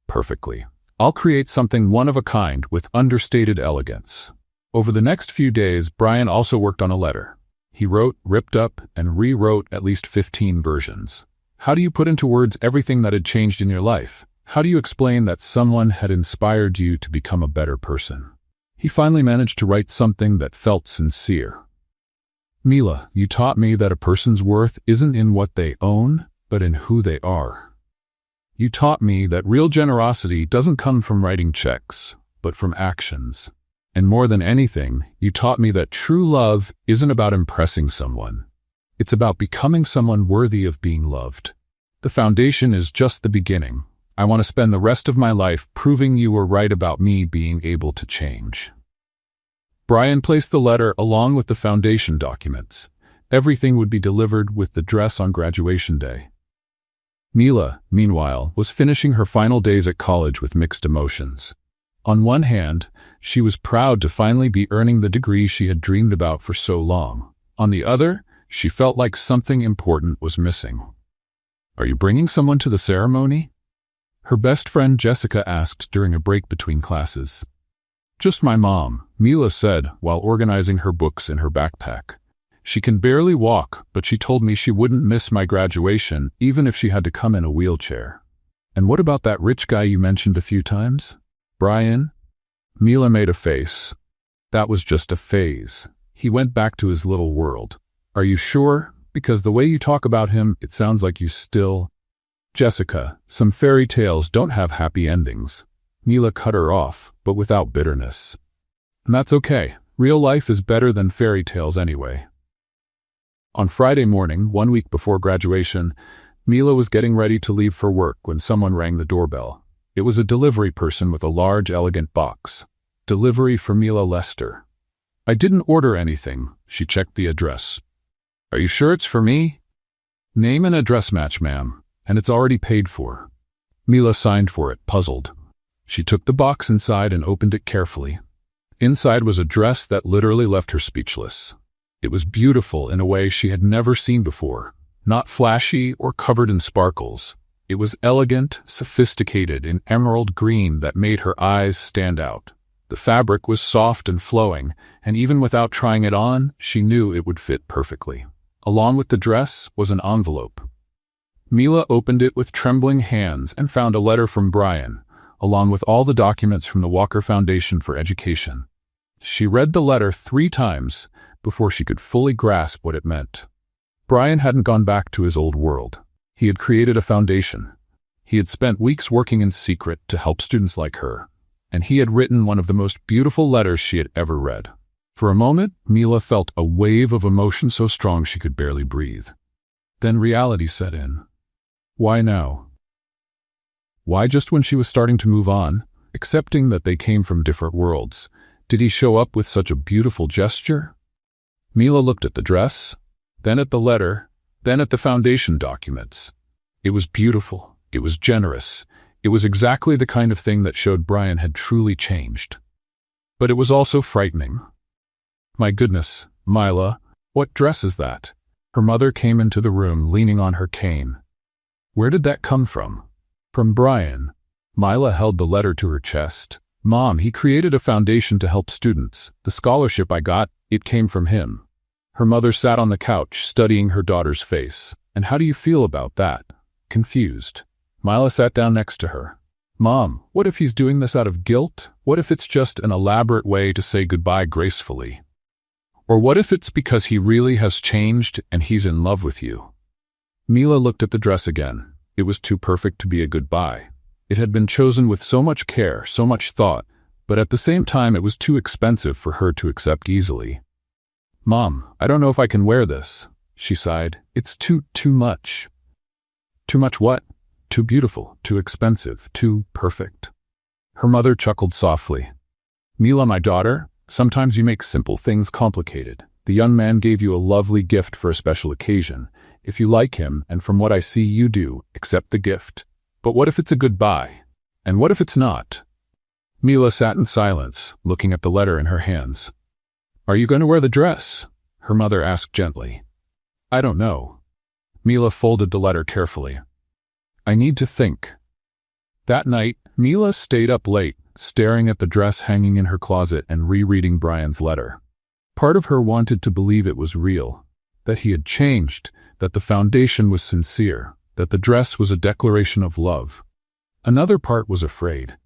Perfectly. I'll create something one of a kind with understated elegance. Over the next few days, Brian also worked on a letter. He wrote, ripped up, and rewrote at least 15 versions. How do you put into words everything that had changed in your life? How do you explain that someone had inspired you to become a better person? He finally managed to write something that felt sincere. Mila, you taught me that a person's worth isn't in what they own, but in who they are. You taught me that real generosity doesn't come from writing checks, but from actions. And more than anything, you taught me that true love isn't about impressing someone. It's about becoming someone worthy of being loved. The foundation is just the beginning. I want to spend the rest of my life proving you were right about me being able to change. Brian placed the letter along with the foundation documents. Everything would be delivered with the dress on graduation day. Mila, meanwhile, was finishing her final days at college with mixed emotions. On one hand, she was proud to finally be earning the degree she had dreamed about for so long. On the other, she felt like something important was missing. Are you bringing someone to the ceremony? Her best friend Jessica asked during a break between classes. Just my mom, Mila said while organizing her books in her backpack. She can barely walk, but she told me she wouldn't miss my graduation even if she had to come in a wheelchair. And what about that rich guy you mentioned a few times? Brian? Mila made a face. That was just a phase. He went back to his little world. Are you sure? Because the way you talk about him, it sounds like you still... Jessica, some fairy tales don't have happy endings. Mila cut her off, but without bitterness. And that's okay. Real life is better than fairy tales anyway. On Friday morning, 1 week before graduation, Mila was getting ready to leave for work when someone rang the doorbell. It was a delivery person with a large, elegant box. Delivery for Mila Lester. I didn't order anything. She checked the address. Are you sure it's for me? Name and address match, ma'am, and it's already paid for. Mila signed for it, puzzled. She took the box inside and opened it carefully. Inside was a dress that literally left her speechless. It was beautiful in a way she had never seen before, not flashy or covered in sparkles. It was elegant, sophisticated in emerald green that made her eyes stand out. The fabric was soft and flowing, and even without trying it on, she knew it would fit perfectly. Along with the dress was an envelope. Mila opened it with trembling hands and found a letter from Brian, along with all the documents from the Walker Foundation for Education. She read the letter 3 times before she could fully grasp what it meant. Brian hadn't gone back to his old world. He had created a foundation. He had spent weeks working in secret to help students like her, and he had written one of the most beautiful letters she had ever read. For a moment, Mila felt a wave of emotion so strong she could barely breathe. Then reality set in. Why now? Why just when she was starting to move on, accepting that they came from different worlds, did he show up with such a beautiful gesture? Mila looked at the dress, then at the letter, then at the foundation documents. It was beautiful. It was generous. It was exactly the kind of thing that showed Brian had truly changed. But it was also frightening. My goodness, Mila, what dress is that? Her mother came into the room leaning on her cane. Where did that come from? From Brian. Mila held the letter to her chest. Mom, he created a foundation to help students. The scholarship I got, it came from him. Her mother sat on the couch, studying her daughter's face. And how do you feel about that? Confused. Mila sat down next to her. Mom, what if he's doing this out of guilt? What if it's just an elaborate way to say goodbye gracefully? Or what if it's because he really has changed and he's in love with you? Mila looked at the dress again. It was too perfect to be a goodbye. It had been chosen with so much care, so much thought, but at the same time it was too expensive for her to accept easily. Mom, I don't know if I can wear this, she sighed. It's too much. Too much what? Too beautiful, too expensive, too perfect. Her mother chuckled softly. Mila, my daughter, sometimes you make simple things complicated. The young man gave you a lovely gift for a special occasion. If you like him, and from what I see you do, accept the gift. But what if it's a goodbye? And what if it's not? Mila sat in silence, looking at the letter in her hands. Are you going to wear the dress? Her mother asked gently. I don't know. Mila folded the letter carefully. I need to think. That night, Mila stayed up late, staring at the dress hanging in her closet and rereading Brian's letter. Part of her wanted to believe it was real, that he had changed, that the foundation was sincere, that the dress was a declaration of love. Another part was afraid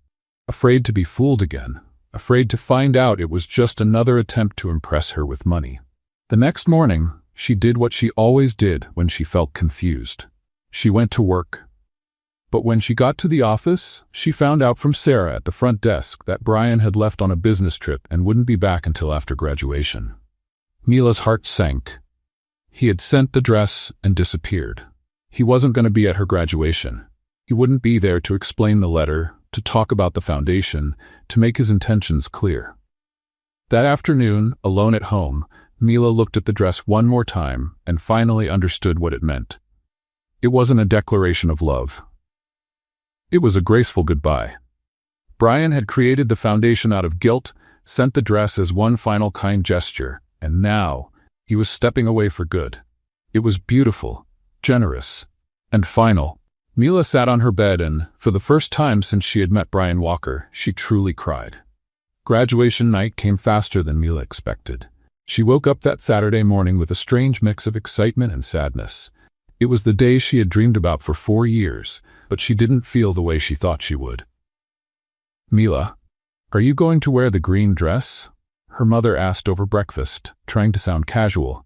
to be fooled again, afraid to find out it was just another attempt to impress her with money. The next morning, she did what she always did when she felt confused. She went to work. But when she got to the office, she found out from Sarah at the front desk that Brian had left on a business trip and wouldn't be back until after graduation. Mila's heart sank. He had sent the dress and disappeared. He wasn't going to be at her graduation. He wouldn't be there to explain the letter, to talk about the foundation, to make his intentions clear. That afternoon, alone at home, Mila looked at the dress one more time and finally understood what it meant. It wasn't a declaration of love. It was a graceful goodbye. Brian had created the foundation out of guilt, sent the dress as one final kind gesture, and now he was stepping away for good. It was beautiful, generous, and final. Mila sat on her bed and, for the first time since she had met Brian Walker, she truly cried. Graduation night came faster than Mila expected. She woke up that Saturday morning with a strange mix of excitement and sadness. It was the day she had dreamed about for 4 years, but she didn't feel the way she thought she would. Mila, are you going to wear the green dress? Her mother asked over breakfast, trying to sound casual.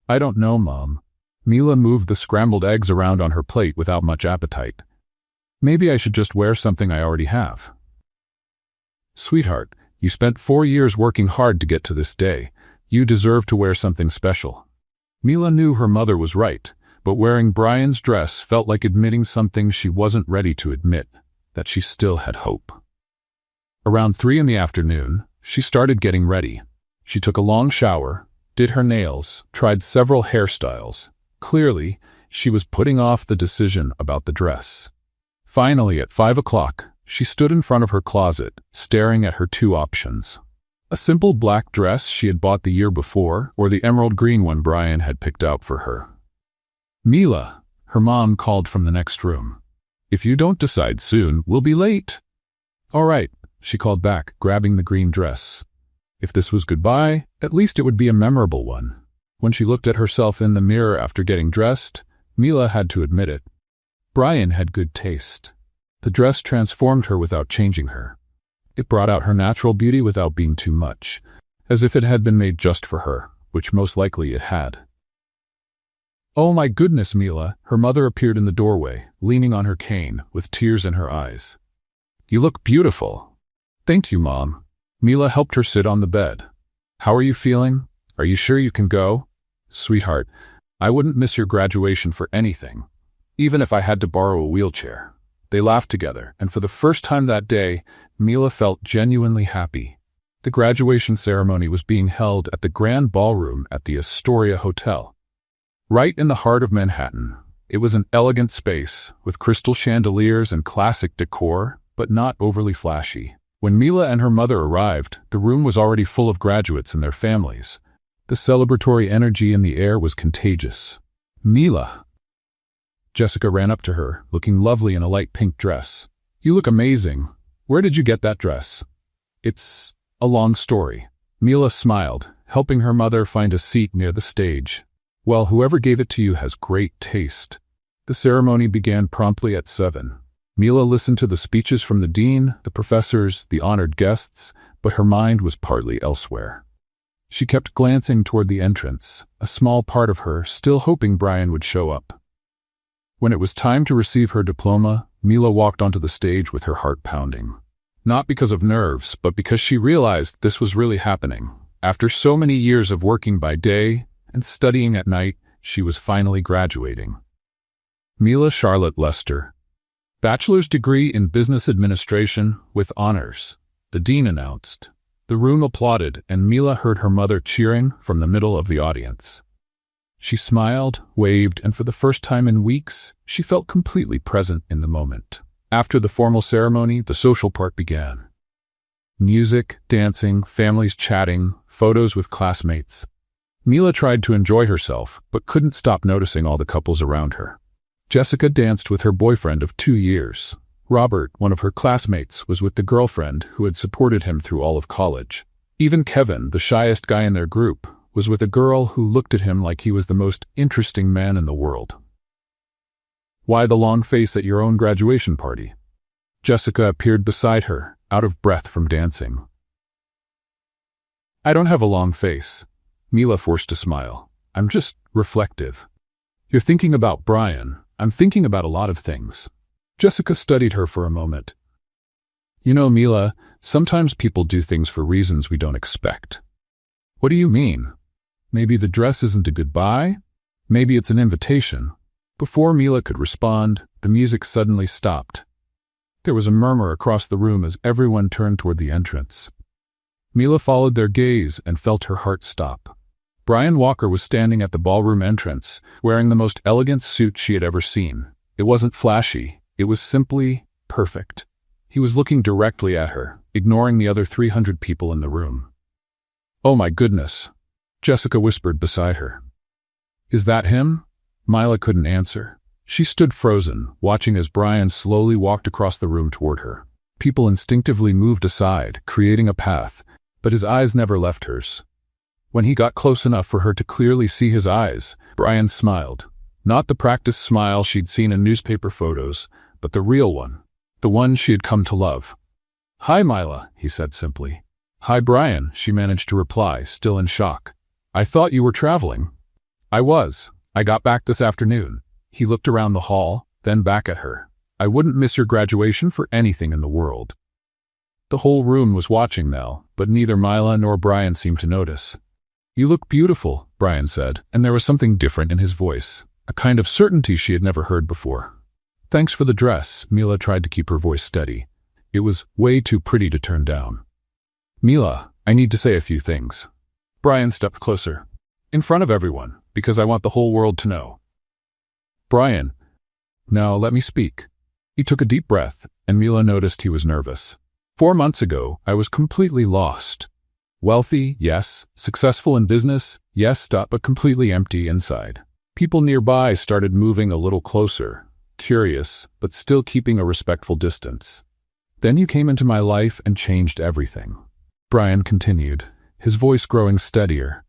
I don't know, Mom. Mila moved the scrambled eggs around on her plate without much appetite. Maybe I should just wear something I already have. Sweetheart, you spent 4 years working hard to get to this day. You deserve to wear something special. Mila knew her mother was right, but wearing Brian's dress felt like admitting something she wasn't ready to admit, that she still had hope. Around 3 in the afternoon, she started getting ready. She took a long shower, did her nails, tried several hairstyles. Clearly, she was putting off the decision about the dress. Finally, at 5 o'clock, she stood in front of her closet, staring at her 2 options. A simple black dress she had bought the year before, or the emerald green one Brian had picked out for her. Mila, her mom called from the next room. If you don't decide soon, we'll be late. All right, she called back, grabbing the green dress. If this was goodbye, at least it would be a memorable one. When she looked at herself in the mirror after getting dressed, Mila had to admit it. Brian had good taste. The dress transformed her without changing her. It brought out her natural beauty without being too much, as if it had been made just for her, which most likely it had. Oh my goodness, Mila, her mother appeared in the doorway, leaning on her cane, with tears in her eyes. You look beautiful. Thank you, Mom. Mila helped her sit on the bed. How are you feeling? Are you sure you can go? Sweetheart, I wouldn't miss your graduation for anything, even if I had to borrow a wheelchair. They laughed together, and for the first time that day, Mila felt genuinely happy. The graduation ceremony was being held at the Grand Ballroom at the Astoria Hotel. Right in the heart of Manhattan, it was an elegant space with crystal chandeliers and classic decor, but not overly flashy. When Mila and her mother arrived, the room was already full of graduates and their families. The celebratory energy in the air was contagious. "Mila." Jessica ran up to her, looking lovely in a light pink dress. "You look amazing. Where did you get that dress?" "It's a long story." Mila smiled, helping her mother find a seat near the stage. "Well, whoever gave it to you has great taste." The ceremony began promptly at 7. Mila listened to the speeches from the dean, the professors, the honored guests, but her mind was partly elsewhere. She kept glancing toward the entrance, a small part of her still hoping Brian would show up. When it was time to receive her diploma, Mila walked onto the stage with her heart pounding. Not because of nerves, but because she realized this was really happening. After so many years of working by day and studying at night, she was finally graduating. Mila Charlotte Lester, bachelor's degree in business administration with honors, the dean announced. The room applauded, and Mila heard her mother cheering from the middle of the audience. She smiled, waved, and for the first time in weeks, she felt completely present in the moment. After the formal ceremony, the social part began. Music, dancing, families chatting, photos with classmates. Mila tried to enjoy herself, but couldn't stop noticing all the couples around her. Jessica danced with her boyfriend of 2 years. Robert, one of her classmates, was with the girlfriend who had supported him through all of college. Even Kevin, the shyest guy in their group, was with a girl who looked at him like he was the most interesting man in the world. "Why the long face at your own graduation party?" Jessica appeared beside her, out of breath from dancing. "I don't have a long face." Mila forced a smile. "I'm just reflective." "You're thinking about Brian. I'm thinking about a lot of things." Jessica studied her for a moment. "You know, Mila, sometimes people do things for reasons we don't expect." "What do you mean?" "Maybe the dress isn't a goodbye? Maybe it's an invitation." Before Mila could respond, the music suddenly stopped. There was a murmur across the room as everyone turned toward the entrance. Mila followed their gaze and felt her heart stop. Brian Walker was standing at the ballroom entrance, wearing the most elegant suit she had ever seen. It wasn't flashy, it was simply perfect. He was looking directly at her, ignoring the other 300 people in the room. "Oh my goodness," Jessica whispered beside her. "Is that him?" Mila couldn't answer. She stood frozen, watching as Brian slowly walked across the room toward her. People instinctively moved aside, creating a path, but his eyes never left hers. When he got close enough for her to clearly see his eyes, Brian smiled. Not the practiced smile she'd seen in newspaper photos, but the real one. The one she had come to love. "Hi, Mila," he said simply. "Hi, Brian," she managed to reply, still in shock. "I thought you were traveling." "I was. I got back this afternoon." He looked around the hall, then back at her. "I wouldn't miss your graduation for anything in the world." The whole room was watching now, but neither Mila nor Brian seemed to notice. "You look beautiful," Brian said, and there was something different in his voice, a kind of certainty she had never heard before. "Thanks for the dress," Mila tried to keep her voice steady. It was way too pretty to turn down. "Mila, I need to say a few things." Brian stepped closer. "In front of everyone, because I want the whole world to know." "Brian, now let me speak." He took a deep breath, and Mila noticed he was nervous. 4 months ago, I was completely lost. Wealthy, yes. Successful in business, yes, but completely empty inside. People nearby started moving a little closer, curious, but still keeping a respectful distance. Then you came into my life and changed everything. Brian continued, his voice growing steadier.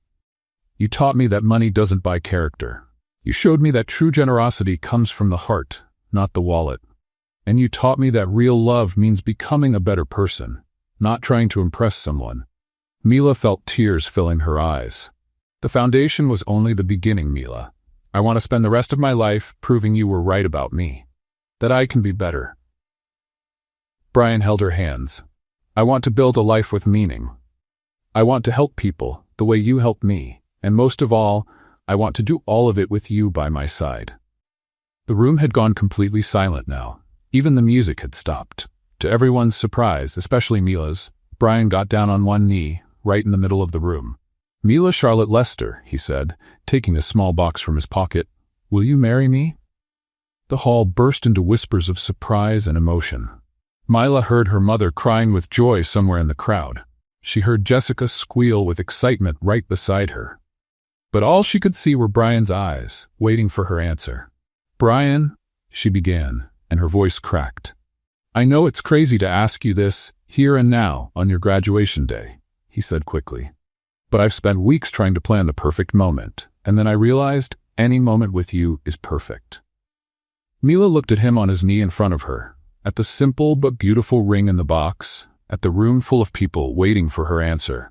You taught me that money doesn't buy character. You showed me that true generosity comes from the heart, not the wallet. And you taught me that real love means becoming a better person, not trying to impress someone. Mila felt tears filling her eyes. The foundation was only the beginning, Mila. I want to spend the rest of my life proving you were right about me, that I can be better. Brian held her hands. I want to build a life with meaning. I want to help people the way you helped me, and most of all, I want to do all of it with you by my side. The room had gone completely silent now. Even the music had stopped. To everyone's surprise, especially Mila's, Brian got down on one knee, right in the middle of the room. "Mila Charlotte Lester," he said, taking a small box from his pocket. "Will you marry me?" The hall burst into whispers of surprise and emotion. Mila heard her mother crying with joy somewhere in the crowd. She heard Jessica squeal with excitement right beside her. But all she could see were Brian's eyes, waiting for her answer. "Brian," she began, and her voice cracked. "I know it's crazy to ask you this, here and now, on your graduation day," he said quickly. "But I've spent weeks trying to plan the perfect moment, and then I realized any moment with you is perfect." Mila looked at him on his knee in front of her, at the simple but beautiful ring in the box, at the room full of people waiting for her answer.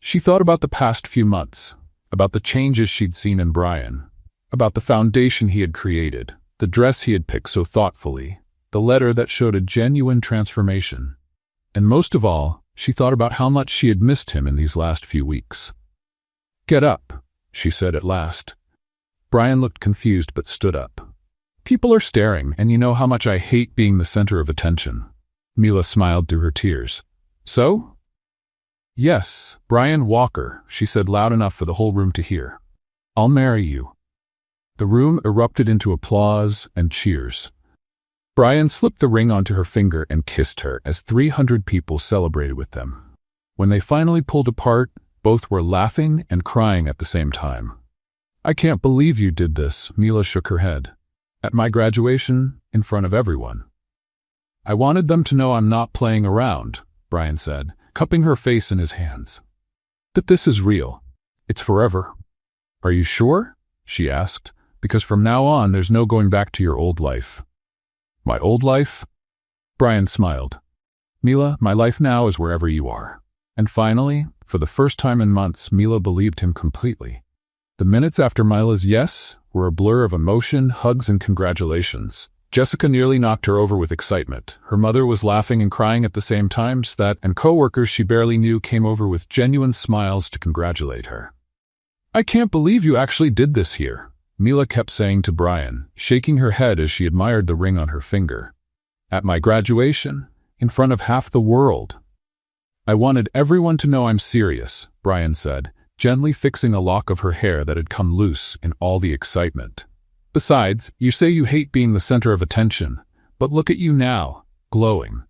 She thought about the past few months, about the changes she'd seen in Brian, about the foundation he had created, the dress he had picked so thoughtfully, the letter that showed a genuine transformation. And most of all, she thought about how much she had missed him in these last few weeks. "Get up," she said at last. Brian looked confused but stood up. "People are staring, and you know how much I hate being the center of attention." Mila smiled through her tears. "So?" "Yes, Brian Walker," she said loud enough for the whole room to hear. "I'll marry you." The room erupted into applause and cheers. Brian slipped the ring onto her finger and kissed her as 300 people celebrated with them. When they finally pulled apart, both were laughing and crying at the same time. "I can't believe you did this," Mila shook her head. "At my graduation, in front of everyone." "I wanted them to know I'm not playing around," Brian said, cupping her face in his hands. "That this is real. It's forever." "Are you sure?" she asked, "because from now on there's no going back to your old life." "My old life?" Brian smiled. "Mila, my life now is wherever you are." And finally, for the first time in months, Mila believed him completely. The minutes after Mila's yes were a blur of emotion, hugs, and congratulations. Jessica nearly knocked her over with excitement. Her mother was laughing and crying at the same time, and co-workers she barely knew came over with genuine smiles to congratulate her. "I can't believe you actually did this here," Mila kept saying to Brian, shaking her head as she admired the ring on her finger. "At my graduation, in front of half the world." "I wanted everyone to know I'm serious," Brian said, gently fixing a lock of her hair that had come loose in all the excitement. "Besides, you say you hate being the center of attention, but look at you now, glowing."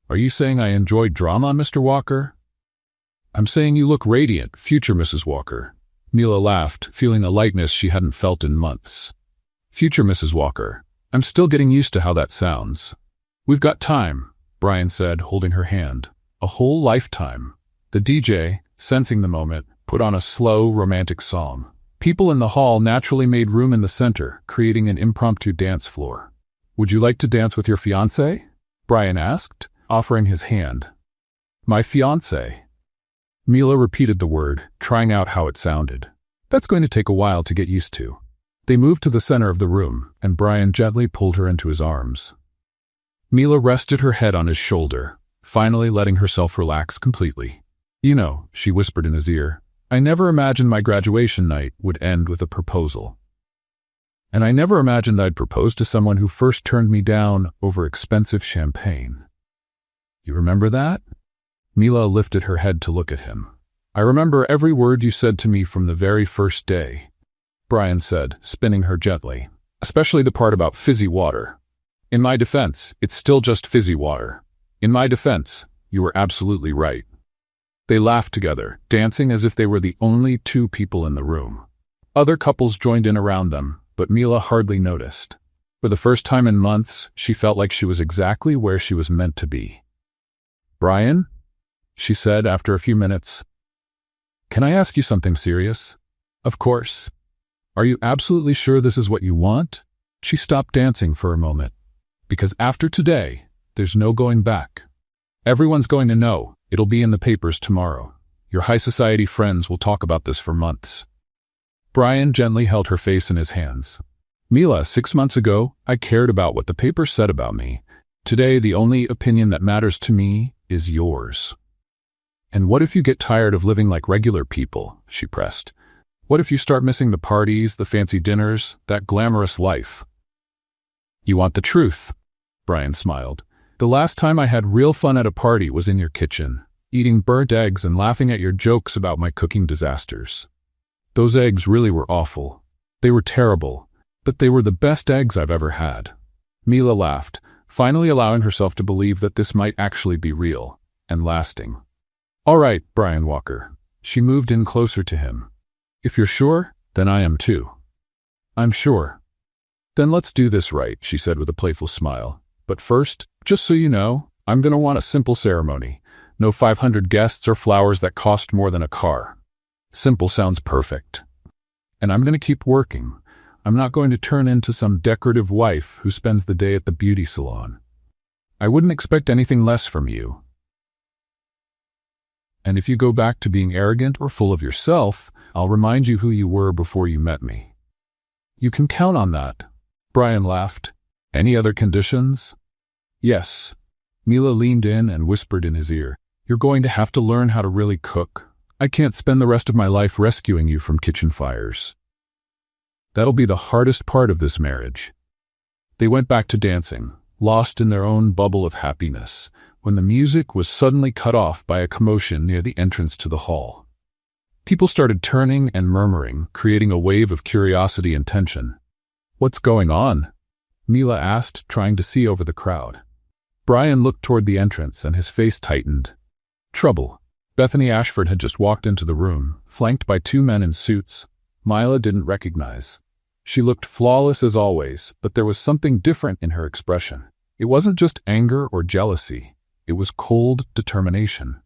"Are you saying I enjoy drama, Mr. Walker?" "I'm saying you look radiant, future Mrs. Walker." Mila laughed, feeling a lightness she hadn't felt in months. "Future Mrs. Walker. I'm still getting used to how that sounds." "We've got time," Brian said, holding her hand. "A whole lifetime." The DJ, sensing the moment, put on a slow, romantic song. People in the hall naturally made room in the center, creating an impromptu dance floor. "Would you like to dance with your fiancé?" Brian asked, offering his hand. "My fiancé." Mila repeated the word, trying out how it sounded. "That's going to take a while to get used to." They moved to the center of the room, and Brian gently pulled her into his arms. Mila rested her head on his shoulder, finally letting herself relax completely. "You know," she whispered in his ear, "I never imagined my graduation night would end with a proposal. And I never imagined I'd propose to someone who first turned me down over expensive champagne." "You remember that?" Mila lifted her head to look at him. "I remember every word you said to me from the very first day," Brian said, spinning her gently, "especially the part about fizzy water. In my defense, it's still just fizzy water. In my defense, you were absolutely right." They laughed together, dancing as if they were the only two people in the room. Other couples joined in around them, but Mila hardly noticed. For the first time in months, she felt like she was exactly where she was meant to be. "Brian," she said after a few minutes, "can I ask you something serious?" "Of course." "Are you absolutely sure this is what you want?" She stopped dancing for a moment. "Because after today, there's no going back. Everyone's going to know. It'll be in the papers tomorrow. Your high society friends will talk about this for months." Brian gently held her face in his hands. "Mila, 6 months ago, I cared about what the papers said about me. Today, the only opinion that matters to me is yours." "And what if you get tired of living like regular people?" she pressed. "What if you start missing the parties, the fancy dinners, that glamorous life?" "You want the truth," Brian smiled. The last time I had real fun at a party was in your kitchen, eating burnt eggs and laughing at your jokes about my cooking disasters. Those eggs really were awful. They were terrible, but they were the best eggs I've ever had." Mila laughed, finally allowing herself to believe that this might actually be real and lasting. "All right, Brian Walker." She moved in closer to him. "If you're sure, then I am too." "I'm sure." "Then let's do this right," she said with a playful smile. "But first, just so you know, I'm going to want a simple ceremony. No 500 guests or flowers that cost more than a car. Simple sounds perfect. And I'm going to keep working. I'm not going to turn into some decorative wife who spends the day at the beauty salon. I wouldn't expect anything less from you. And if you go back to being arrogant or full of yourself, I'll remind you who you were before you met me." "You can count on that." Brian laughed. "Any other conditions?" "Yes." Mila leaned in and whispered in his ear, "You're going to have to learn how to really cook. I can't spend the rest of my life rescuing you from kitchen fires. That'll be the hardest part of this marriage." They went back to dancing, lost in their own bubble of happiness, when the music was suddenly cut off by a commotion near the entrance to the hall. People started turning and murmuring, creating a wave of curiosity and tension. "What's going on?" Mila asked, trying to see over the crowd. Brian looked toward the entrance and his face tightened. "Trouble." Bethany Ashford had just walked into the room, flanked by two men in suits Mila didn't recognize. She looked flawless as always, but there was something different in her expression. It wasn't just anger or jealousy. It was cold determination.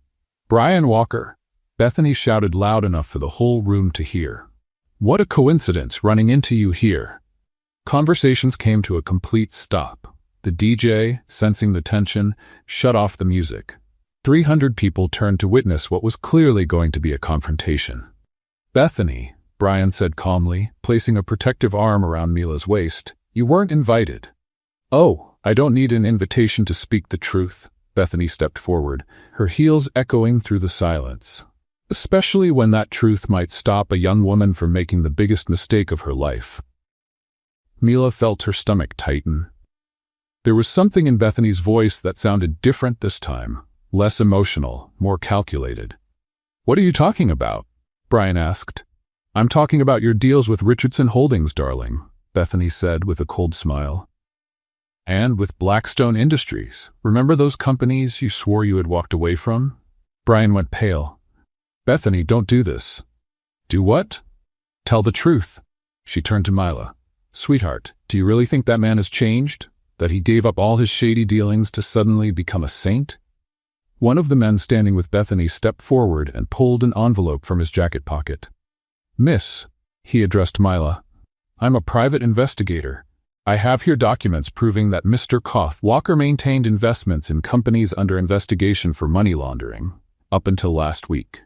"Brian Walker!" Bethany shouted loud enough for the whole room to hear. "What a coincidence running into you here." Conversations came to a complete stop. The DJ, sensing the tension, shut off the music. 300 people turned to witness what was clearly going to be a confrontation. "Bethany," Brian said calmly, placing a protective arm around Mila's waist, "you weren't invited." "Oh, I don't need an invitation to speak the truth." Bethany stepped forward, her heels echoing through the silence. "Especially when that truth might stop a young woman from making the biggest mistake of her life." Mila felt her stomach tighten. There was something in Bethany's voice that sounded different this time, less emotional, more calculated. "What are you talking about?" Brian asked. "I'm talking about your deals with Richardson Holdings, darling," Bethany said with a cold smile. "And with Blackstone Industries. Remember those companies you swore you had walked away from?" Brian went pale. "Bethany, don't do this." "Do what?" "Tell the truth." She turned to Mila. "Sweetheart, do you really think that man has changed? That he gave up all his shady dealings to suddenly become a saint?" One of the men standing with Bethany stepped forward and pulled an envelope from his jacket pocket. "Miss," he addressed Mila, "I'm a private investigator. I have here documents proving that Mr. Koth Walker maintained investments in companies under investigation for money laundering, up until last week."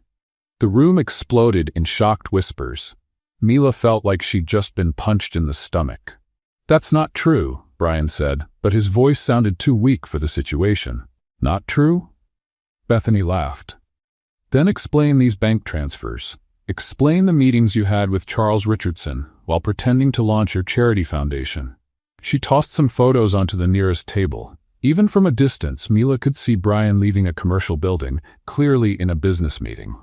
The room exploded in shocked whispers. Mila felt like she'd just been punched in the stomach. "That's not true," Brian said, but his voice sounded too weak for the situation. "Not true?" Bethany laughed. "Then explain these bank transfers. Explain the meetings you had with Charles Richardson while pretending to launch your charity foundation." She tossed some photos onto the nearest table. Even from a distance, Mila could see Brian leaving a commercial building, clearly in a business meeting.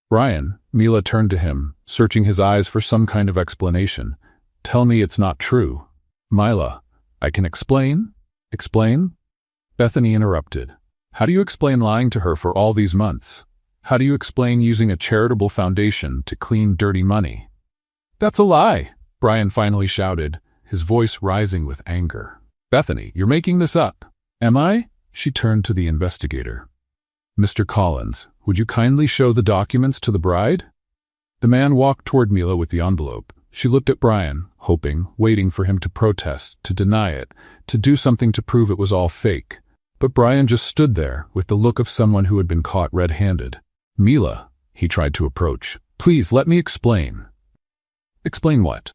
"Brian," Mila turned to him, searching his eyes for some kind of explanation. "Tell me it's not true." "Mila, I can explain." "Explain?" Bethany interrupted. "How do you explain lying to her for all these months? How do you explain using a charitable foundation to clean dirty money?" "That's a lie," Brian finally shouted, his voice rising with anger. "Bethany, you're making this up." "Am I?" She turned to the investigator. "Mr. Collins, would you kindly show the documents to the bride?" The man walked toward Mila with the envelope. She looked at Brian, hoping, waiting for him to protest, to deny it, to do something to prove it was all fake. But Brian just stood there, with the look of someone who had been caught red-handed. "Mila," he tried to approach, "please let me explain." "Explain what?"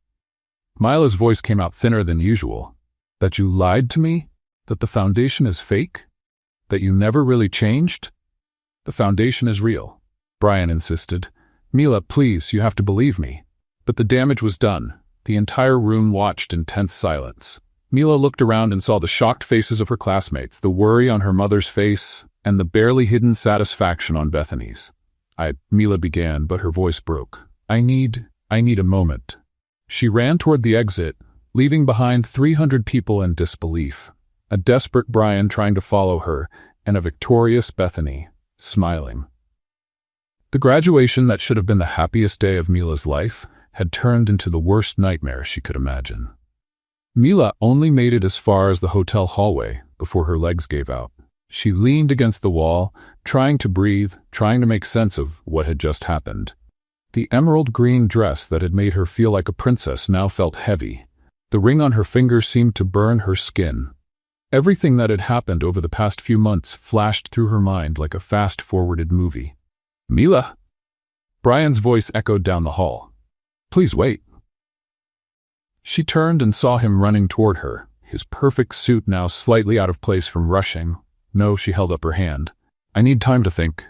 Mila's voice came out thinner than usual. "That you lied to me? That the foundation is fake? That you never really changed?" "The foundation is real," Brian insisted. "Mila, please, you have to believe me." But the damage was done. The entire room watched in tense silence. Mila looked around and saw the shocked faces of her classmates, the worry on her mother's face, and the barely hidden satisfaction on Bethany's. Mila began, but her voice broke. I need a moment. She ran toward the exit, leaving behind 300 people in disbelief. A desperate Brian trying to follow her, and a victorious Bethany, smiling. The graduation that should have been the happiest day of Mila's life had turned into the worst nightmare she could imagine. Mila only made it as far as the hotel hallway before her legs gave out. She leaned against the wall, trying to breathe, trying to make sense of what had just happened. The emerald green dress that had made her feel like a princess now felt heavy. The ring on her finger seemed to burn her skin. Everything that had happened over the past few months flashed through her mind like a fast-forwarded movie. Mila? Brian's voice echoed down the hall. Please wait. She turned and saw him running toward her, his perfect suit now slightly out of place from rushing. No, she held up her hand. I need time to think.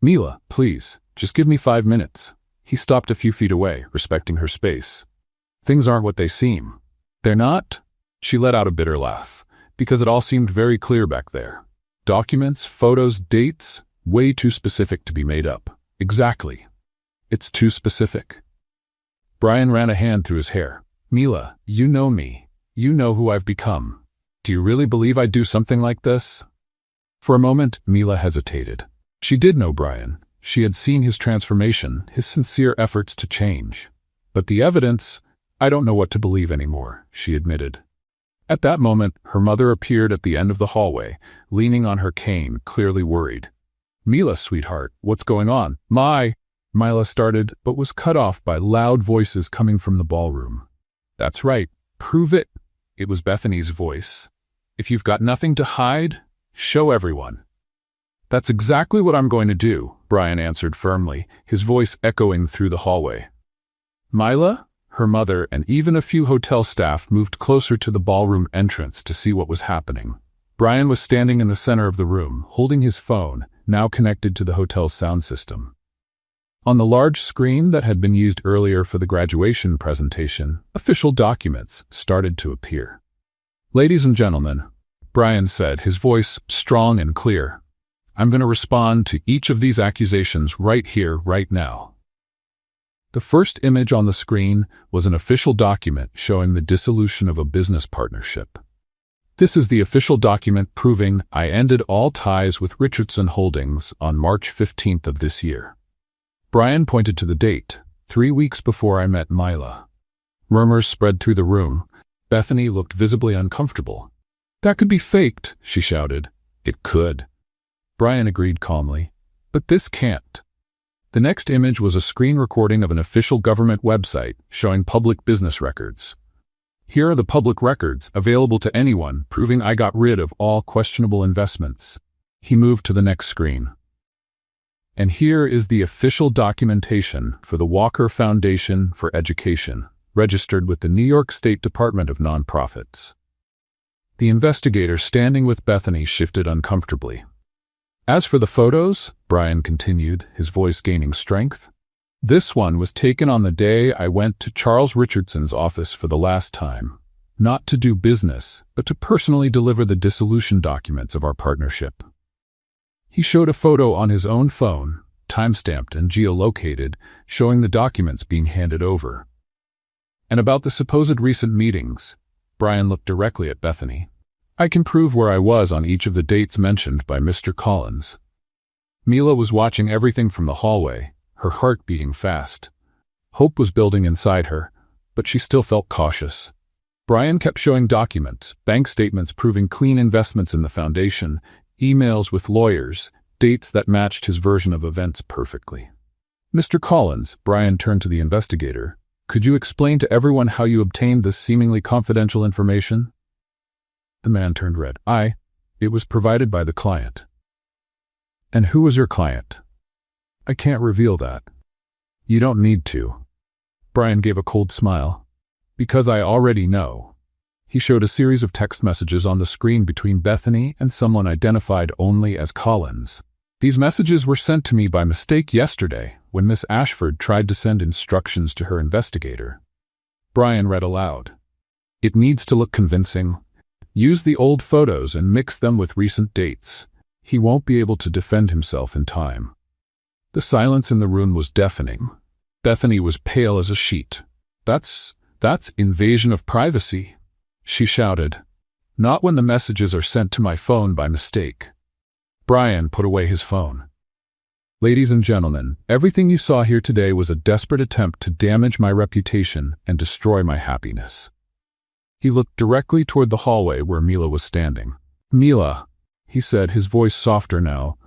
Mila, please, just give me 5 minutes. He stopped a few feet away, respecting her space. Things aren't what they seem. They're not? She let out a bitter laugh, because it all seemed very clear back there. Documents, photos, dates, way too specific to be made up. Exactly. It's too specific. Brian ran a hand through his hair. Mila, you know me. You know who I've become. Do you really believe I'd do something like this? For a moment, Mila hesitated. She did know Brian. She had seen his transformation, his sincere efforts to change. But the evidence, I don't know what to believe anymore, she admitted. At that moment, her mother appeared at the end of the hallway, leaning on her cane, clearly worried. Mila, sweetheart, what's going on? Mila started, but was cut off by loud voices coming from the ballroom. That's right, prove it. It was Bethany's voice. If you've got nothing to hide, show everyone. That's exactly what I'm going to do, Brian answered firmly, his voice echoing through the hallway. Mila, her mother, and even a few hotel staff moved closer to the ballroom entrance to see what was happening. Brian was standing in the center of the room, holding his phone, now connected to the hotel's sound system. On the large screen that had been used earlier for the graduation presentation, official documents started to appear. Ladies and gentlemen, Brian said, his voice strong and clear, I'm going to respond to each of these accusations right here, right now. The first image on the screen was an official document showing the dissolution of a business partnership. This is the official document proving I ended all ties with Richardson Holdings on March 15th of this year. Brian pointed to the date, 3 weeks before I met Mila. Murmurs spread through the room. Bethany looked visibly uncomfortable. That could be faked, she shouted. It could. Brian agreed calmly. But this can't. The next image was a screen recording of an official government website showing public business records. Here are the public records available to anyone, proving I got rid of all questionable investments. He moved to the next screen. And here is the official documentation for the Walker Foundation for Education, registered with the New York State Department of Nonprofits. The investigator standing with Bethany shifted uncomfortably. As for the photos, Brian continued, his voice gaining strength, this one was taken on the day I went to Charles Richardson's office for the last time, not to do business, but to personally deliver the dissolution documents of our partnership. He showed a photo on his own phone, time-stamped and geolocated, showing the documents being handed over. And about the supposed recent meetings, Brian looked directly at Bethany. I can prove where I was on each of the dates mentioned by Mr. Collins. Mila was watching everything from the hallway, her heart beating fast. Hope was building inside her, but she still felt cautious. Brian kept showing documents, bank statements proving clean investments in the foundation, emails with lawyers, dates that matched his version of events perfectly. Mr. Collins, Brian turned to the investigator, could you explain to everyone how you obtained this seemingly confidential information? The man turned red. It was provided by the client. And who was your client? I can't reveal that. You don't need to. Brian gave a cold smile. Because I already know. He showed a series of text messages on the screen between Bethany and someone identified only as Collins. These messages were sent to me by mistake yesterday when Miss Ashford tried to send instructions to her investigator. Brian read aloud. It needs to look convincing. Use the old photos and mix them with recent dates. He won't be able to defend himself in time. The silence in the room was deafening. Bethany was pale as a sheet. That's invasion of privacy, she shouted. Not when the messages are sent to my phone by mistake. Brian put away his phone. Ladies and gentlemen, everything you saw here today was a desperate attempt to damage my reputation and destroy my happiness. He looked directly toward the hallway where Mila was standing. Mila, he said, his voice softer now,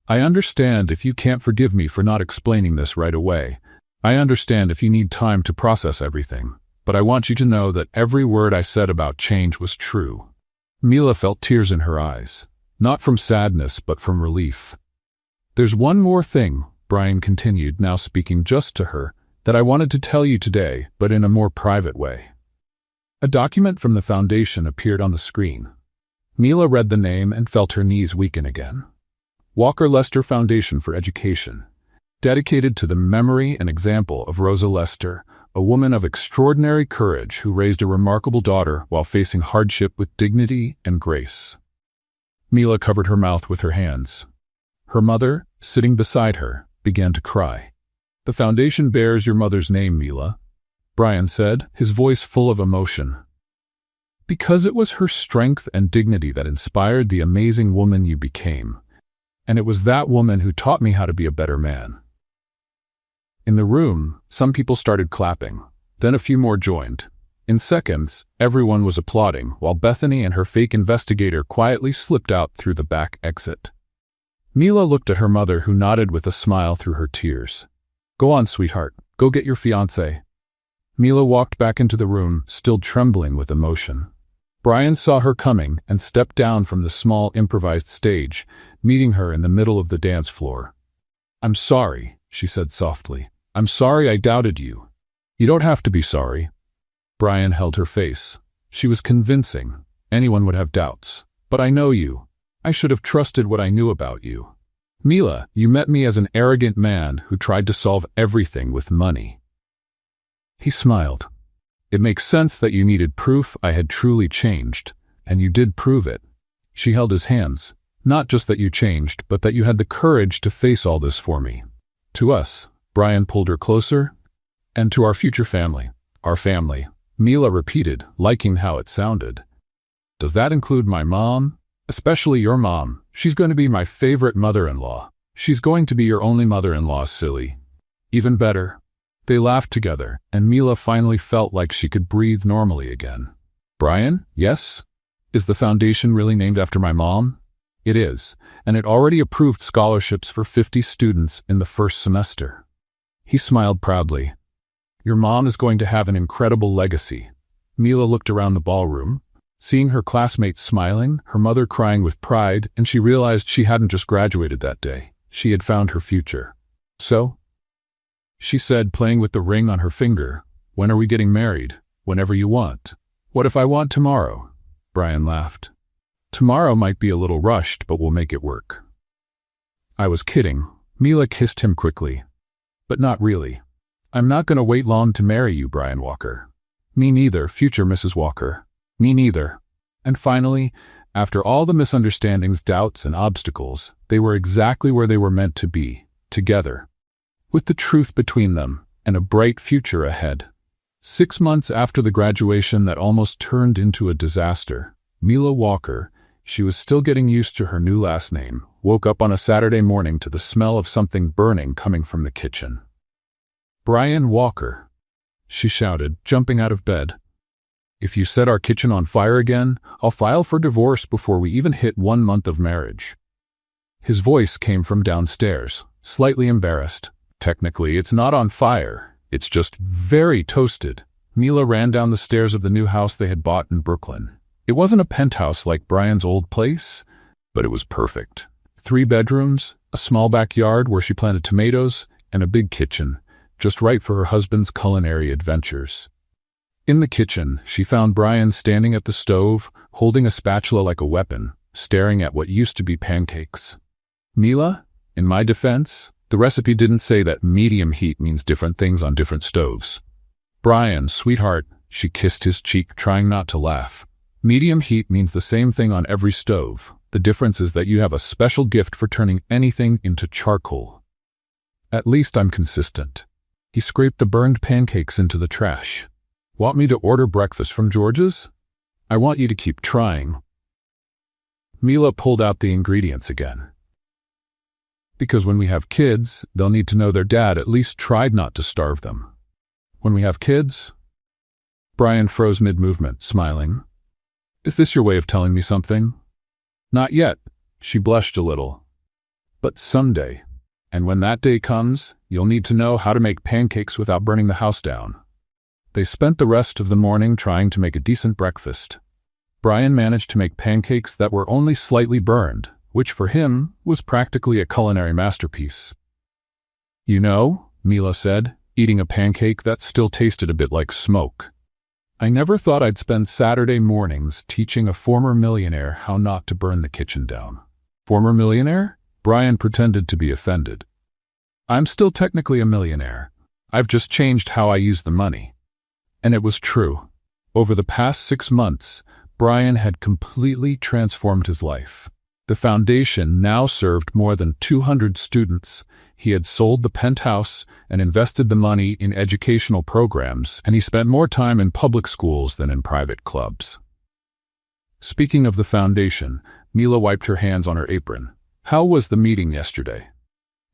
I understand if you can't forgive me for not explaining this right away. I understand if you need time to process everything, but I want you to know that every word I said about change was true. Mila felt tears in her eyes, not from sadness but from relief. There's one more thing, Brian continued, now speaking just to her, that I wanted to tell you today, but in a more private way. A document from the foundation appeared on the screen. Mila read the name and felt her knees weaken again. Walker Lester Foundation for Education, dedicated to the memory and example of Rosa Lester, a woman of extraordinary courage who raised a remarkable daughter while facing hardship with dignity and grace. Mila covered her mouth with her hands. Her mother, sitting beside her, began to cry. The foundation bears your mother's name, Mila, Brian said, his voice full of emotion. Because it was her strength and dignity that inspired the amazing woman you became. And it was that woman who taught me how to be a better man. In the room, some people started clapping. Then a few more joined. In seconds, everyone was applauding, while Bethany and her fake investigator quietly slipped out through the back exit. Mila looked at her mother, who nodded with a smile through her tears. Go on, sweetheart. Go get your fiancé. Mila walked back into the room, still trembling with emotion. Brian saw her coming and stepped down from the small improvised stage, meeting her in the middle of the dance floor. I'm sorry, she said softly. I'm sorry I doubted you. You don't have to be sorry. Brian held her face. She was convincing. Anyone would have doubts. But I know you. I should have trusted what I knew about you. Mila, you met me as an arrogant man who tried to solve everything with money. He smiled. It makes sense that you needed proof I had truly changed, and you did prove it. She held his hands. Not just that you changed, but that you had the courage to face all this for me. To us, Brian pulled her closer, and to our future family. Our family, Mila repeated, liking how it sounded. Does that include my mom? Especially your mom. She's going to be my favorite mother-in-law. She's going to be your only mother-in-law, silly. Even better. They laughed together, and Mila finally felt like she could breathe normally again. Brian, yes? Is the foundation really named after my mom? It is, and it already approved scholarships for 50 students in the first semester. He smiled proudly. Your mom is going to have an incredible legacy. Mila looked around the ballroom, seeing her classmates smiling, her mother crying with pride, and she realized she hadn't just graduated that day. She had found her future. So? She said, playing with the ring on her finger, when are we getting married? Whenever you want. What if I want tomorrow? Brian laughed. Tomorrow might be a little rushed, but we'll make it work. I was kidding. Mila kissed him quickly. But not really. I'm not going to wait long to marry you, Brian Walker. Me neither, future Mrs. Walker. Me neither. And finally, after all the misunderstandings, doubts, and obstacles, they were exactly where they were meant to be, together. With the truth between them, and a bright future ahead. 6 months after the graduation that almost turned into a disaster, Mila Walker, she was still getting used to her new last name, woke up on a Saturday morning to the smell of something burning coming from the kitchen. Brian Walker, she shouted, jumping out of bed. If you set our kitchen on fire again, I'll file for divorce before we even hit 1 month of marriage. His voice came from downstairs, slightly embarrassed. Technically, it's not on fire. It's just very toasted. Mila ran down the stairs of the new house they had bought in Brooklyn. It wasn't a penthouse like Brian's old place, but it was perfect. 3 bedrooms, a small backyard where she planted tomatoes, and a big kitchen, just right for her husband's culinary adventures. In the kitchen, she found Brian standing at the stove, holding a spatula like a weapon, staring at what used to be pancakes. Mila, in my defense, the recipe didn't say that medium heat means different things on different stoves. Brian, sweetheart, She kissed his cheek, trying not to laugh. Medium heat means the same thing on every stove. The difference is that you have a special gift for turning anything into charcoal. At least I'm consistent. He scraped the burned pancakes into the trash. Want me to order breakfast from George's? I want you to keep trying. Mila pulled out the ingredients again. Because when we have kids, they'll need to know their dad at least tried not to starve them. When we have kids? Brian froze mid-movement, smiling. Is this your way of telling me something? Not yet. She blushed a little. But someday. And when that day comes, you'll need to know how to make pancakes without burning the house down. They spent the rest of the morning trying to make a decent breakfast. Brian managed to make pancakes that were only slightly burned, which for him was practically a culinary masterpiece. You know, Mila said, eating a pancake that still tasted a bit like smoke. I never thought I'd spend Saturday mornings teaching a former millionaire how not to burn the kitchen down. Former millionaire? Brian pretended to be offended. I'm still technically a millionaire. I've just changed how I use the money. And it was true. Over the past 6 months, Brian had completely transformed his life. The foundation now served more than 200 students. He had sold the penthouse and invested the money in educational programs, and he spent more time in public schools than in private clubs. Speaking of the foundation, Mila wiped her hands on her apron. How was the meeting yesterday?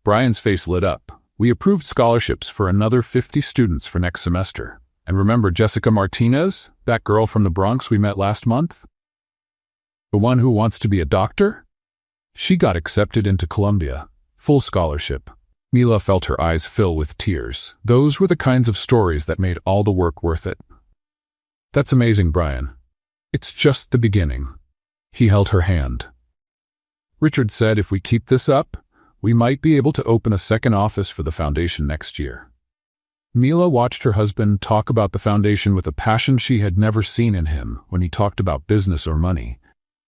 Brian's face lit up. We approved scholarships for another 50 students for next semester. And remember Jessica Martinez, that girl from the Bronx we met last month? The one who wants to be a doctor? She got accepted into Columbia. Full scholarship. Mila felt her eyes fill with tears. Those were the kinds of stories that made all the work worth it. That's amazing, Brian. It's just the beginning. He held her hand. Richard said if we keep this up, we might be able to open a second office for the foundation next year. Mila watched her husband talk about the foundation with a passion she had never seen in him when he talked about business or money.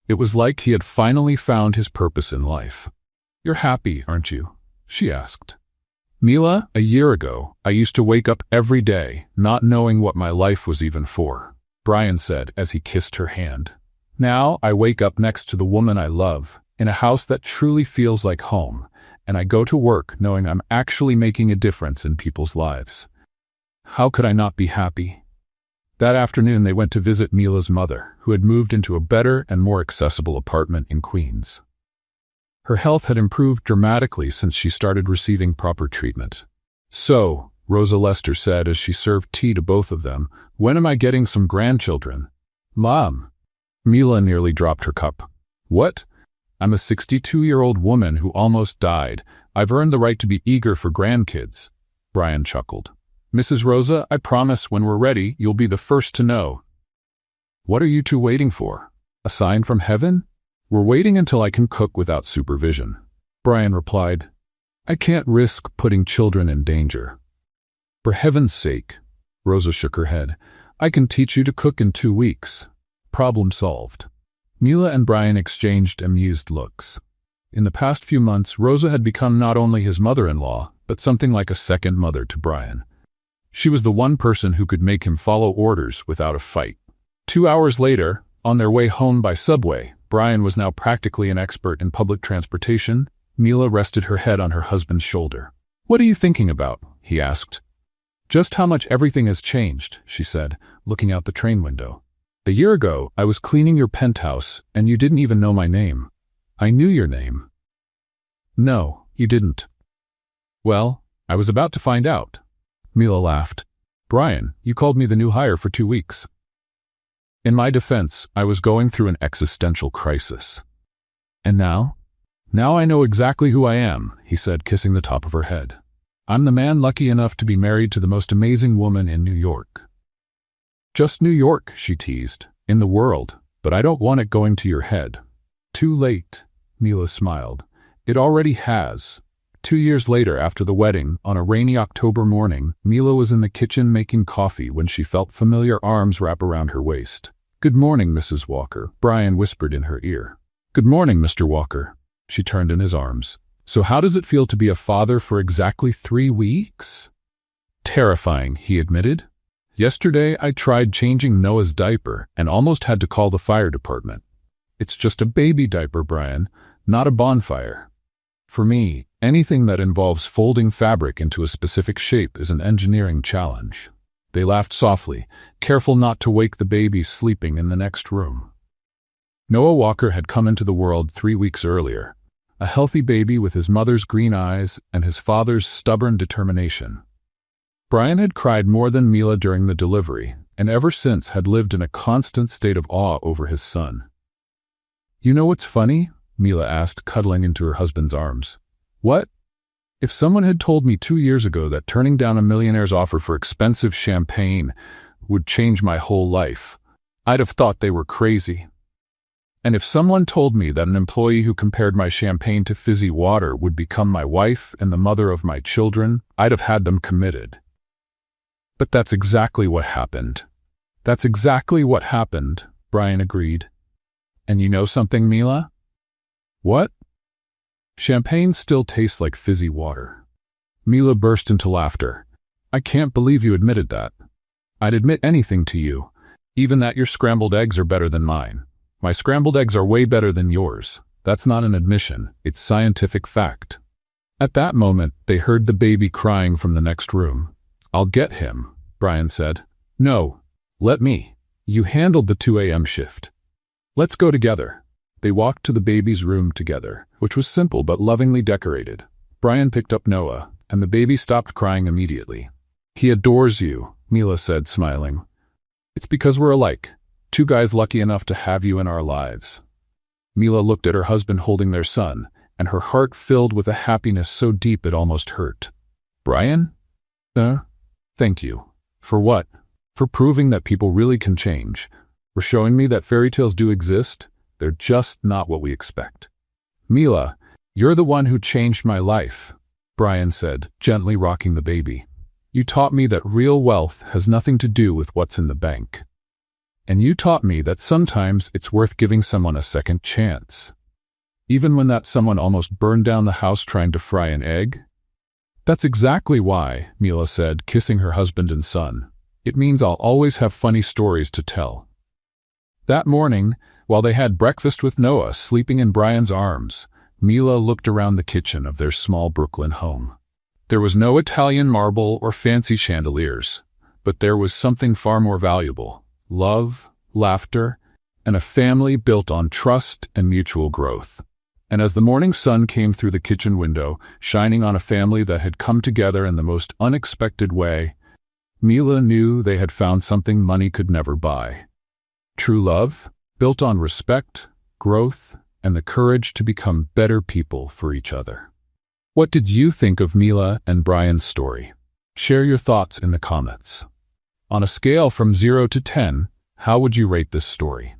It was like he had finally found his purpose in life. You're happy, aren't you? She asked. Mila, a year ago, I used to wake up every day, not knowing what my life was even for, Brian said as he kissed her hand. Now I wake up next to the woman I love, in a house that truly feels like home, and I go to work knowing I'm actually making a difference in people's lives. How could I not be happy? That afternoon they went to visit Mila's mother, who had moved into a better and more accessible apartment in Queens. Her health had improved dramatically since she started receiving proper treatment. So, Rosa Lester said as she served tea to both of them, when am I getting some grandchildren? Mom. Mila nearly dropped her cup. What? I'm a 62-year-old woman who almost died. I've earned the right to be eager for grandkids. Brian chuckled. Mrs. Rosa, I promise when we're ready, you'll be the first to know. What are you two waiting for? A sign from heaven? We're waiting until I can cook without supervision. Brian replied, I can't risk putting children in danger. For heaven's sake, Rosa shook her head, I can teach you to cook in 2 weeks. Problem solved. Mila and Brian exchanged amused looks. In the past few months, Rosa had become not only his mother-in-law, but something like a second mother to Brian. She was the one person who could make him follow orders without a fight. 2 hours later, on their way home by subway, Brian was now practically an expert in public transportation. Mila rested her head on her husband's shoulder. What are you thinking about? He asked. Just how much everything has changed, she said, looking out the train window. A year ago, I was cleaning your penthouse, and you didn't even know my name. I knew your name. No, you didn't. Well, I was about to find out. Mila laughed. Brian, you called me the new hire for 2 weeks. In my defense, I was going through an existential crisis. And now? Now I know exactly who I am, he said, kissing the top of her head. I'm the man lucky enough to be married to the most amazing woman in New York. Just New York, she teased, in the world, but I don't want it going to your head. Too late, Mila smiled. It already has. 2 years later, after the wedding, on a rainy October morning, Mila was in the kitchen making coffee when she felt familiar arms wrap around her waist. Good morning, Mrs. Walker, Brian whispered in her ear. Good morning, Mr. Walker. She turned in his arms. So how does it feel to be a father for exactly 3 weeks? Terrifying, he admitted. Yesterday, I tried changing Noah's diaper and almost had to call the fire department. It's just a baby diaper, Brian, not a bonfire. For me, anything that involves folding fabric into a specific shape is an engineering challenge. They laughed softly, careful not to wake the baby sleeping in the next room. Noah Walker had come into the world 3 weeks earlier, a healthy baby with his mother's green eyes and his father's stubborn determination. Brian had cried more than Mila during the delivery, and ever since had lived in a constant state of awe over his son. "You know what's funny?" Mila asked, cuddling into her husband's arms. "What? If someone had told me 2 years ago that turning down a millionaire's offer for expensive champagne would change my whole life, I'd have thought they were crazy. And if someone told me that an employee who compared my champagne to fizzy water would become my wife and the mother of my children, I'd have had them committed. But that's exactly what happened." "That's exactly what happened," Brian agreed. "And you know something, Mila?" "What?" "Champagne still tastes like fizzy water." Mila burst into laughter. "I can't believe you admitted that." "I'd admit anything to you, even that your scrambled eggs are better than mine. My scrambled eggs are way better than yours. That's not an admission, it's scientific fact." At that moment, they heard the baby crying from the next room. "I'll get him," Brian said. "No, let me. You handled the 2 a.m. shift. Let's go together." They walked to the baby's room together, which was simple but lovingly decorated. Brian picked up Noah, and the baby stopped crying immediately. "He adores you," Mila said, smiling. "It's because we're alike. 2 guys lucky enough to have you in our lives." Mila looked at her husband holding their son, and her heart filled with a happiness so deep it almost hurt. "Brian? Thank you." "For what?" "For proving that people really can change. For showing me that fairy tales do exist. They're just not what we expect." "Mila, you're the one who changed my life," Brian said, gently rocking the baby. "You taught me that real wealth has nothing to do with what's in the bank. And you taught me that sometimes it's worth giving someone a second chance. Even when that someone almost burned down the house trying to fry an egg." "That's exactly why," Mila said, kissing her husband and son. "It means I'll always have funny stories to tell." That morning, while they had breakfast with Noah sleeping in Brian's arms, Mila looked around the kitchen of their small Brooklyn home. There was no Italian marble or fancy chandeliers, but there was something far more valuable: love, laughter, and a family built on trust and mutual growth. And as the morning sun came through the kitchen window, shining on a family that had come together in the most unexpected way, Mila knew they had found something money could never buy. True love, built on respect, growth, and the courage to become better people for each other. What did you think of Mila and Brian's story? Share your thoughts in the comments. On a scale from 0 to 10, how would you rate this story?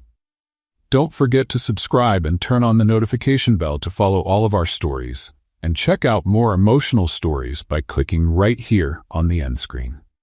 Don't forget to subscribe and turn on the notification bell to follow all of our stories, and check out more emotional stories by clicking right here on the end screen.